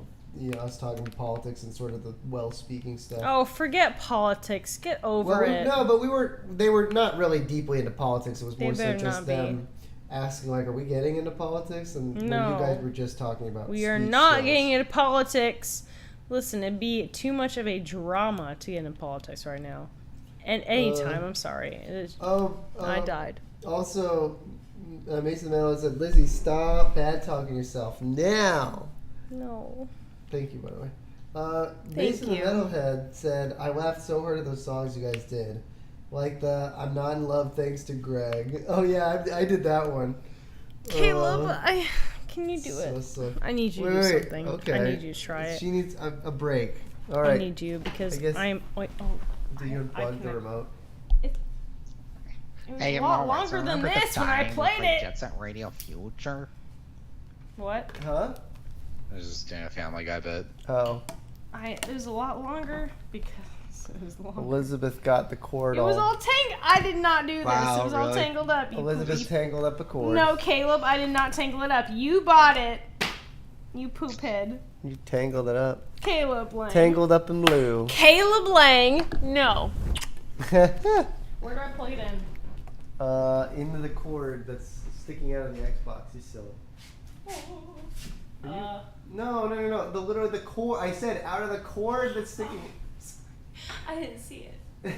us talking politics and sort of the well-speaking stuff. Oh, forget politics. Get over it. No, but they were not really deeply into politics. It was They more so better just not be. them asking, like, are we getting into politics? And when No. you guys were just talking about We are speech not skills. getting into politics. Listen, it'd be too much of a drama to get into politics right now. And anytime, I'm sorry. I died. Also, Mason Meadows said, Lizzie, stop bad-talking yourself now. No. Thank you, by the way. Thank Mason the you. Metalhead said, I laughed so hard at those songs you guys did. Like the I'm Not in Love Thanks to Greg. Oh, yeah, I did that one. Caleb, can you do it? So. I need you to do something. Okay. I need you to try it. She needs a break. All right. I need you because I guess- I'm. Wait, oh. Do you unplug the remote? It was a lot longer than this when I played it. Jet Set Radio Future. What? Huh? I was just doing a Family Guy bit. Oh. It was a lot longer because it was long. Elizabeth got the cord It was all tangled. I did not do this. Wow, It was all really? tangled up. You Elizabeth poopy. tangled up a cord. No, Caleb, I did not tangle it up. You bought it. You poop head. You tangled it up. Caleb Lang. Tangled up in blue. Caleb Lang. No. Where do I plug it in? Into the cord that's sticking out of the Xbox, you silly. No. The cord. I said out of the cord that's sticking. I didn't see it.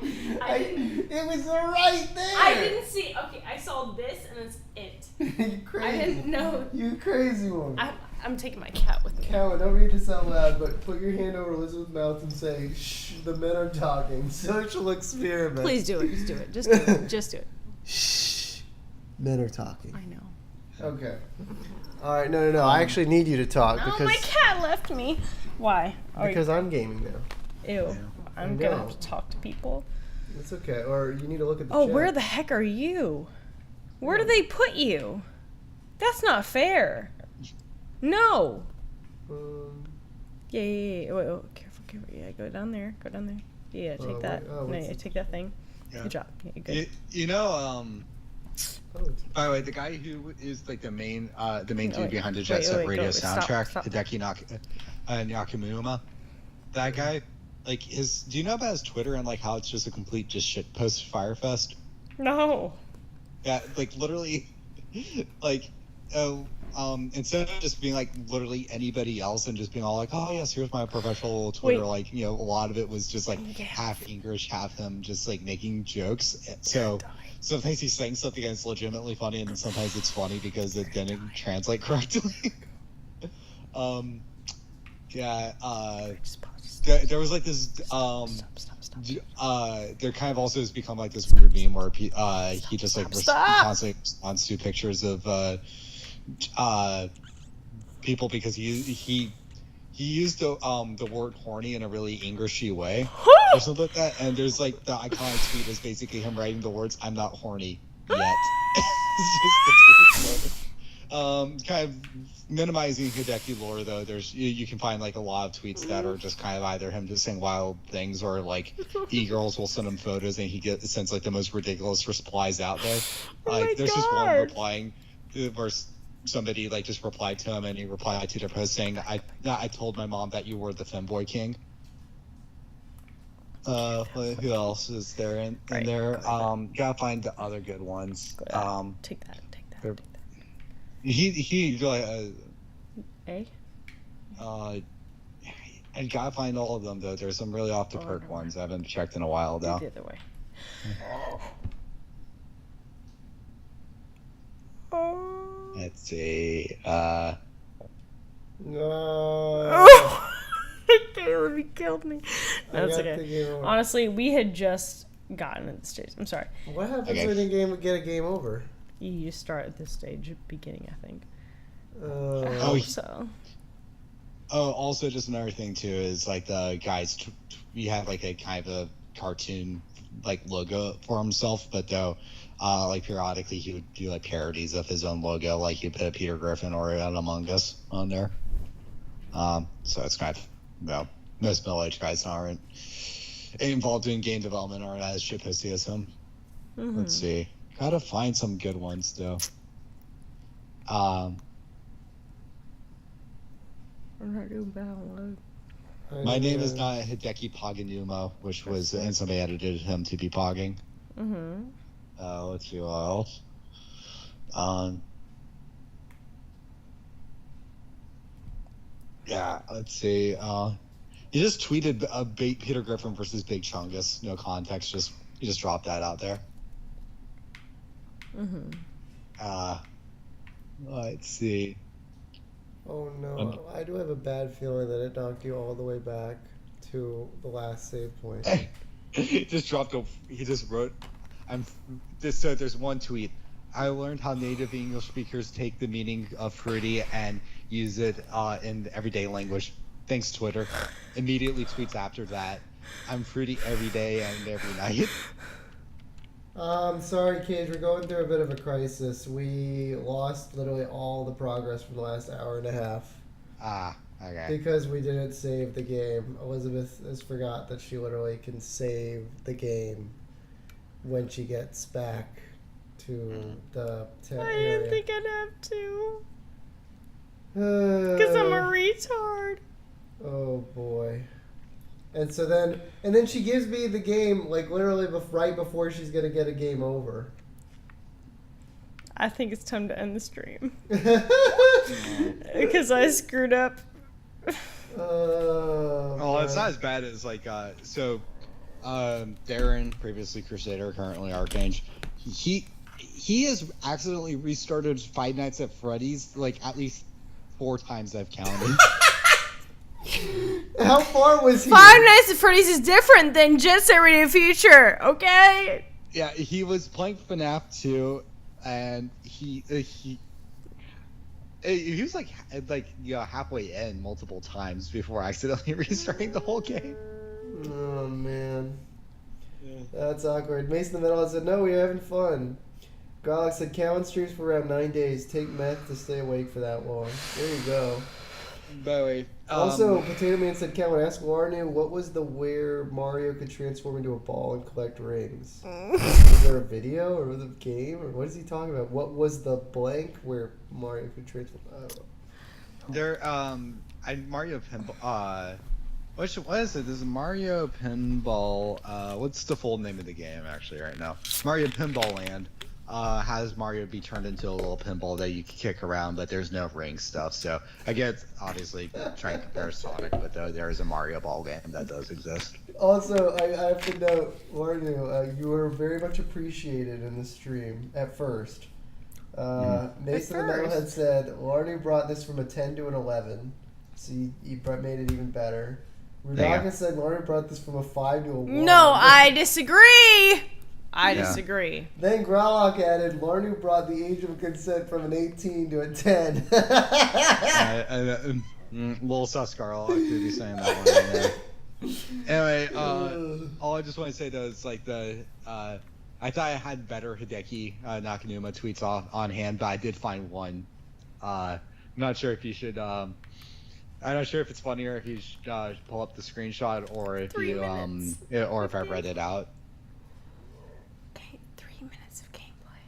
It was right there. I didn't see. Okay, I saw this and it's it. You crazy. I didn't know. You crazy woman. I'm taking my cat with me. Cowan, don't read this out loud, but put your hand over Elizabeth's mouth and say, "Shh, the men are talking." Social experiment. Please do it. Just do it. Just do it. Just do it. Shh, men are talking. I know. Okay. All right. No. I actually need you to talk Oh, because my cat left me. Why? because I'm gaming now. Ew. I'm No. gonna have to talk to people. It's okay. Or you need to look at the Oh, chat. where the heck are you? Where do they put you? That's not fair. No. Yeah. Wait, careful. Yeah, go down there. Yeah, take Oh, that. wait, oh, no, what's yeah, it? take that thing. Yeah. Good job. Yeah, you're good. You know, Oh, by the way, the guy who is like the main dude wait. behind the Jet Set Wait, Radio go. Stop, soundtrack, stop. Hideki Nakamura. That guy, like do you know about his Twitter and like how it's just a complete just shit post Firefest? No. Yeah, like literally, like, instead of just being like literally anybody else and just being all like, oh yes, here's my professional Twitter, Wait. like, you know, a lot of it was just like Yeah. half English, half him just like making jokes. So sometimes he's saying something that's legitimately funny, and sometimes it's funny because it didn't translate correctly. Just pause. There was like this Stop. there kind of also has become like this weird meme where he just like Stop. constantly responds to pictures of people because he used the word horny in a really Englishy way or something like that, and there's like the iconic tweet is basically him writing the words "I'm not horny yet." It's just the tweet. Kind of minimizing Hideki lore though. There's you can find like a lot of tweets that are just kind of either him just saying wild things or like e-girls will send him photos and he sends like the most ridiculous replies out there. Like there's just one replying where somebody like just replied to him and he replied to their post saying, I told my mom that you were the femboy king. Who else is there in there? Gotta find the other good ones. Take that. He like Eh? I gotta find all of them though. There's some really off the perk ones I haven't checked in a while though. The other way. Let's see. No. Caleb, he killed me. No, it's okay. Honestly, we had just gotten at the stage. I'm sorry. What happens Okay. when you get a game over? You just start at this stage beginning, I think. Oh, So. Oh, also just another thing too is like the guys. We have like a kind of a cartoon like logo for himself, but though, like periodically he would do like parodies of his own logo, like he'd put a Peter Griffin or an Among Us on there. So it's kind of, you know, most middle-aged guys aren't involved in game development aren't as shitposty as him. Mm-hmm. Let's see. Gotta find some good ones though. I'm not doing download. My name is not Hideki Paganuma, which was, and somebody edited him to be Pogging. Mm-hmm. Let's see what else. Yeah, let's see. He just tweeted Peter Griffin versus Big Chungus. No context, he just dropped that out there. Mm-hmm. Let's see. Oh no, I do have a bad feeling that it knocked you all the way back to the last save point. He just dropped he just wrote, there's one tweet. I learned how native English speakers take the meaning of fruity and use it in everyday language. Thanks, Twitter. Immediately tweets after that. I'm fruity every day and every night. Sorry, Cage, we're going through a bit of a crisis. We lost literally all the progress from the last hour and a half. Okay. Because we didn't save the game. Elizabeth has forgot that she literally can save the game when she gets back to the area. I didn't think I'd have to. Because I'm a retard. Oh boy. And so then she gives me the game like literally right before she's gonna get a game over. I think it's time to end the stream. Because I screwed up. Oh, it's not as bad as Darren, previously Crusader, currently Archange. He has accidentally restarted Five Nights at Freddy's like at least 4 times I've counted. How far was he? Five Nights at Freddy's is different than Jet Set Radio Future, okay? Yeah, he was playing FNAF 2, and he was halfway in multiple times before accidentally restarting the whole game. Oh man, that's awkward. Mason in the middle said, "No, we're having fun." Garlic said, "Cowan streams for around 9 days. Take meth to stay awake for that long." There you go. By the way, also, Potato Man said, "Cowan, ask Warnu what was the where Mario could transform into a ball and collect rings? Is there a video or the game or what is he talking about? What was the blank where Mario could transform?" I don't know. There, Mario Pinball. What is it? This is Mario Pinball. What's the full name of the game actually right now? Mario Pinball Land. Has Mario be turned into a little pinball that you can kick around, but there's no ring stuff. So I get obviously trying to compare Sonic, but there is a Mario Ball game that does exist. Also, I have to note, Warnu, you were very much appreciated in the stream at first. Mason the Metalhead said, Warnu brought this from a 10 to an 11, so you made it even better. Rudaka said, Warnu brought this from a 5 to a 1. No, I disagree! I disagree. Then Growlock added, Larnu brought the age of consent from an 18 to a 10. Little sus Carl, I could be saying that one right there. Anyway, all I just want to say though is like I thought I had better Hideki Nakanuma tweets on hand, but I did find one. I'm not sure if you should. I'm not sure if it's funnier if you should pull up the screenshot or if or if I read it out. 3 minutes of gameplay.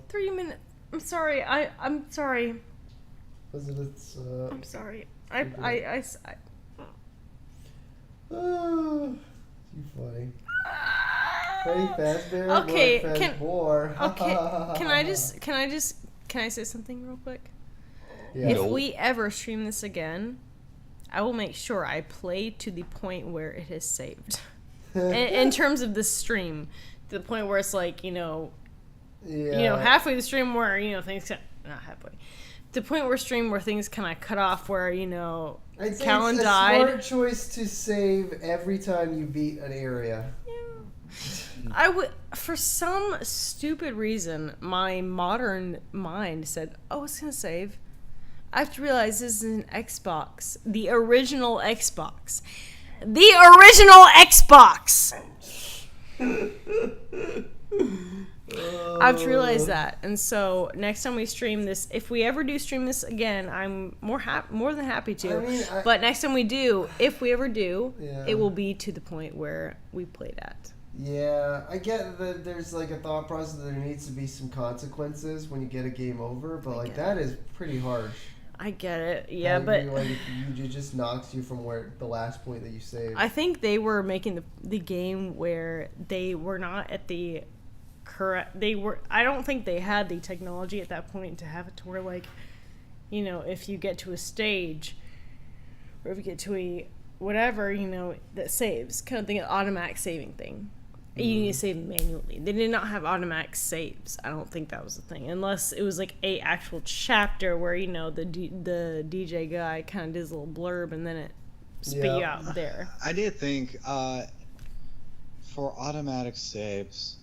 3 minutes. I'm sorry. I'm sorry. Was it? I'm sorry. You funny. Freddy Fazbear. Okay. Can I say something real quick? Yeah. If we ever stream this again, I will make sure I play to the point where it is saved. in terms of the stream, to the point where it's like, halfway the stream where, things not halfway. The point where stream where things kind of cut off where, I'd say Callan it's a died. smart choice to save every time you beat an area. Yeah. I would, for some stupid reason, my modern mind said, "Oh, it's gonna save." I have to realize this is an Xbox, the original Xbox, I have to realize that, and so next time we stream this, if we ever do stream this again, I'm more than happy to. But next time we do, if we ever do, it will be to the point where we played at. Yeah, I get that there's like a thought process that there needs to be some consequences when you get a game over, but that is pretty harsh. I get it. Yeah, I but agree, like it just knocks you from where the last point that you saved. I think they were making the game where they were not at the correct. I don't think they had the technology at that point to have it to where, like, you know, if you get to a stage or if you get to a whatever, you know, that saves, kind of thing, an automatic saving thing. You need to save manually. They did not have automatic saves. I don't think that was the thing, unless it was like a actual chapter where, you know, the DJ guy kind of does a little blurb and then it spit you out there. I did think for automatic saves.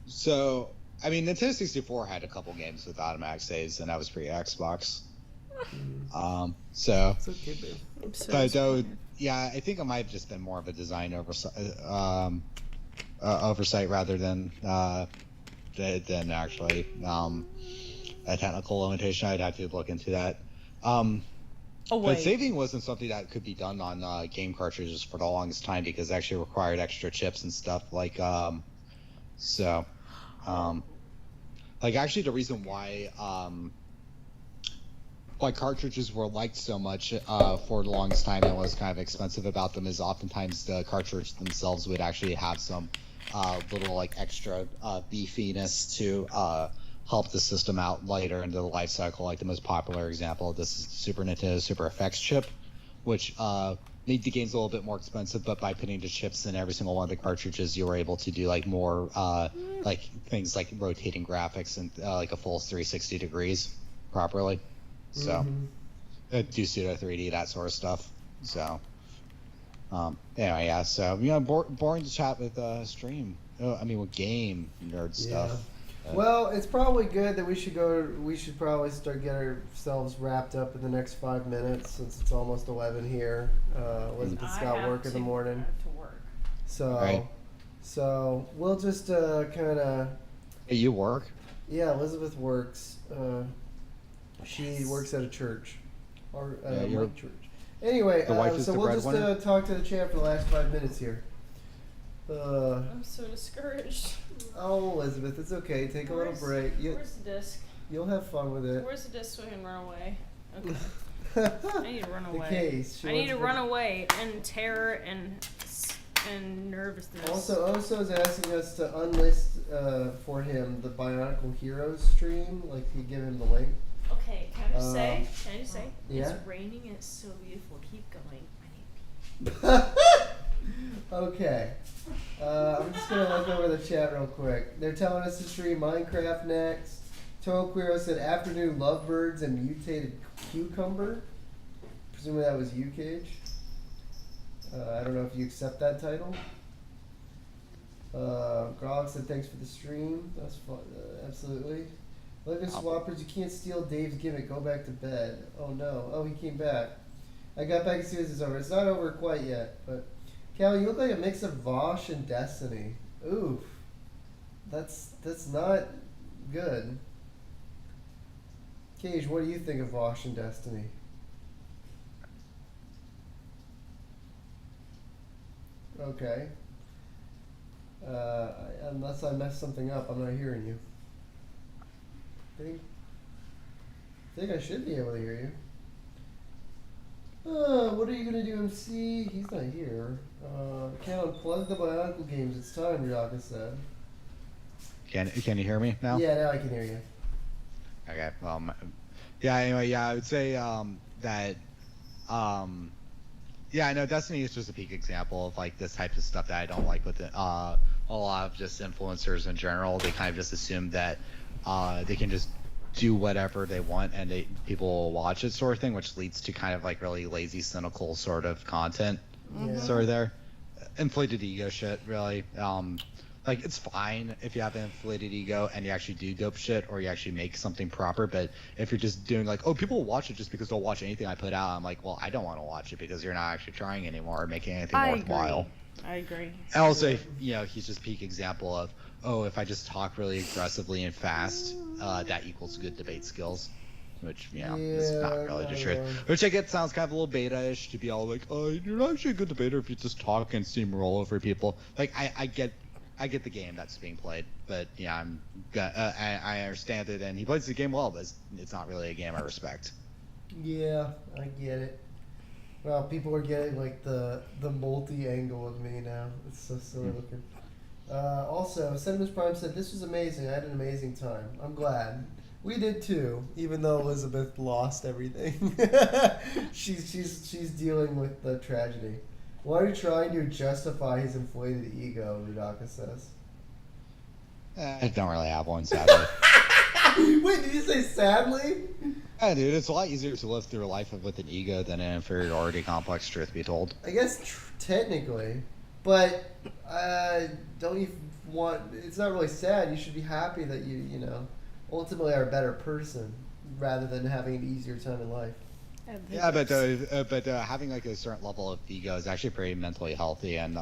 So I mean, Nintendo 64 had a couple games with automatic saves, and that was pre-Xbox. So. It's okay, babe. But though, yeah, I think it might have just been more of a design oversight rather than actually a technical limitation. I'd have to look into that. But saving wasn't something that could be done on game cartridges for the longest time because it actually required extra chips and stuff. Like actually the reason why cartridges were liked so much for the longest time and was kind of expensive about them is oftentimes the cartridge themselves would actually have some little like extra beefiness to help the system out later into the life cycle. Like the most popular example of this is the Super Nintendo Super FX chip, which made the games a little bit more expensive, but by putting the chips in every single one of the cartridges, you were able to do like more like things like rotating graphics and like a full 360 degrees properly. So do pseudo 3D, that sort of stuff. So anyway, yeah. So boring to chat with stream. I mean, with game nerd stuff. Well, it's probably good that we should probably start getting ourselves wrapped up in the next 5 minutes since it's almost 11 here. Elizabeth's got work in the morning. So we'll just kind of. Hey, you work? Yeah, Elizabeth works. She works at a church, or a church. Anyway, so we'll just talk to the chat for the last 5 minutes here. I'm so discouraged. Oh, Elizabeth, it's okay. Take a little break. Where's the disc? You'll have fun with it. Where's the disc so I can run away? Okay. I need to run away. The case. I need to run away in terror and nervousness. Also, Oso's asking us to unlist for him the Bionicle Heroes stream. Like, you give him the link. Okay, can I just say? Yeah? It's raining and it's so beautiful. Keep going. I need pee. Okay. I'm just going to look over the chat real quick. They're telling us to stream Minecraft next. Toquiro said afternoon lovebirds and mutated cucumber. Presumably that was you, Cage. I don't know if you accept that title. Grog said thanks for the stream. That's fun. Absolutely. Look at Swappers, you can't steal Dave's gimmick. Go back to bed. Oh no. Oh, he came back. I got back as soon as it's over. It's not over quite yet, but Cal, you look like a mix of Vosh and Destiny. Oof. That's not good. Cage, what do you think of Vosh and Destiny? Okay. Unless I messed something up, I'm not hearing you. I think I should be able to hear you. What are you going to do, MC? He's not here. Cal, plug the Bionicle games. It's time, Yaka said. Can you hear me now? Yeah, now I can hear you. Okay. Yeah. Anyway, yeah, I would say that. Yeah, I know Destiny is just a peak example of like this type of stuff that I don't like with a lot of just influencers in general. They kind of just assume that they can just do whatever they want and people will watch it, sort of thing, which leads to kind of like really lazy, cynical sort of content. Sort of there. Inflated ego shit, really. Like, it's fine if you have an inflated ego and you actually do dope shit or you actually make something proper, but if you're just doing like, oh, people will watch it just because they'll watch anything I put out, I'm like, well, I don't want to watch it because you're not actually trying anymore or making anything worthwhile. I agree. And also, he's just peak example of, oh, if I just talk really aggressively and fast, that equals good debate skills. Which, is not really the truth. Which I get sounds kind of a little beta-ish to be all like, oh, you're not actually a good debater if you just talk and steamroll over people. Like, I get the game that's being played, but I understand it, and he plays the game well, but it's not really a game I respect. Yeah, I get it. Well, people are getting like the multi-angle of me now. It's so silly looking. Also, Cinemas Prime said this was amazing. I had an amazing time. I'm glad. We did too, even though Elizabeth lost everything. she's dealing with the tragedy. Why are you trying to justify his inflated ego? Rudaka says. I don't really have one, sadly. Wait, did you say sadly? Yeah, dude, it's a lot easier to live through life with an ego than an inferiority complex, truth be told. I guess technically, but don't you want? It's not really sad. You should be happy that you know ultimately are a better person rather than having an easier time in life. Yeah, but having like a certain level of ego is actually pretty mentally healthy and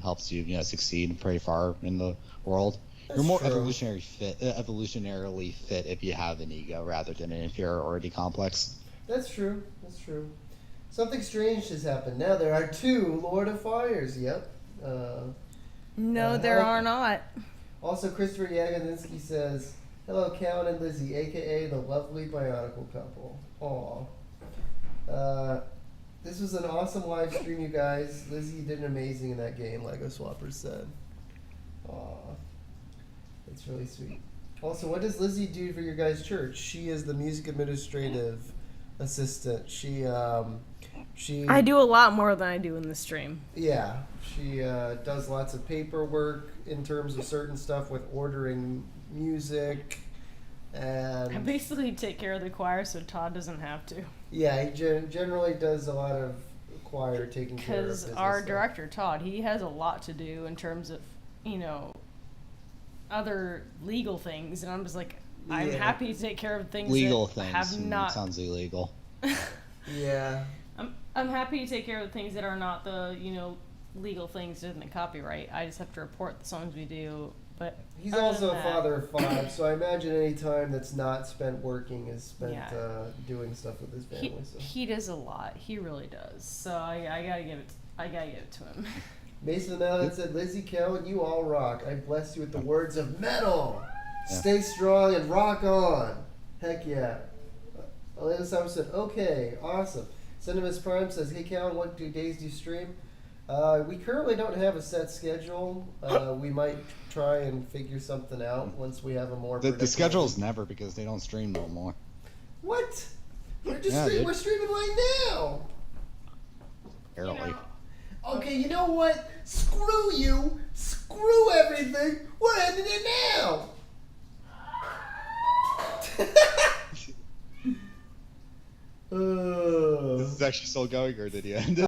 helps you succeed pretty far in the world. That's You're more true. evolutionarily fit if you have an ego rather than an inferiority complex. That's true. That's true. Something strange has happened. Now there are 2 Lord of Fires. Yep. No, there are not. Also, Christopher Yagodinsky says, "Hello, Callan and Lizzie, aka the lovely Bionicle couple." Aw. This was an awesome live stream, you guys. Lizzie did amazing in that game, Lego Swappers said. Aw. That's really sweet. Also, what does Lizzie do for your guys' church? She is the music administrative assistant. She I do a lot more than I do in the stream. Yeah, she does lots of paperwork in terms of certain stuff with ordering music, and I basically take care of the choir so Todd doesn't have to. yeah, he generally does a lot of choir taking care of Because business our stuff. director, Todd, he has a lot to do in terms of, other legal things. And I'm just like, I'm Yeah. happy to take care of things Legal that things have not... sounds illegal. Yeah. I'm happy to take care of the things that are not the, legal things in the copyright. I just have to report the songs we do. But He's other also than a that- father of 5, so I imagine any time that's not spent working is spent Yeah. doing stuff with his family. So. He does a lot. He really does. So I gotta give it to him. Mason Allen said, "Lizzie Callan, you all rock. I bless you with the words of metal. Yeah. Stay strong and rock on." Heck yeah. Elena Simon said, "Okay, awesome." Cinemas Prime says, "Hey Callan, what days do you stream?" We currently don't have a set schedule. We might try and figure something out once we have a more The predictable- schedule's never because they don't stream no more. What? We're Dude. streaming right now. Barely. Okay, you know what? Screw you. Screw everything. We're ending it now. This is actually still going, or did you end it?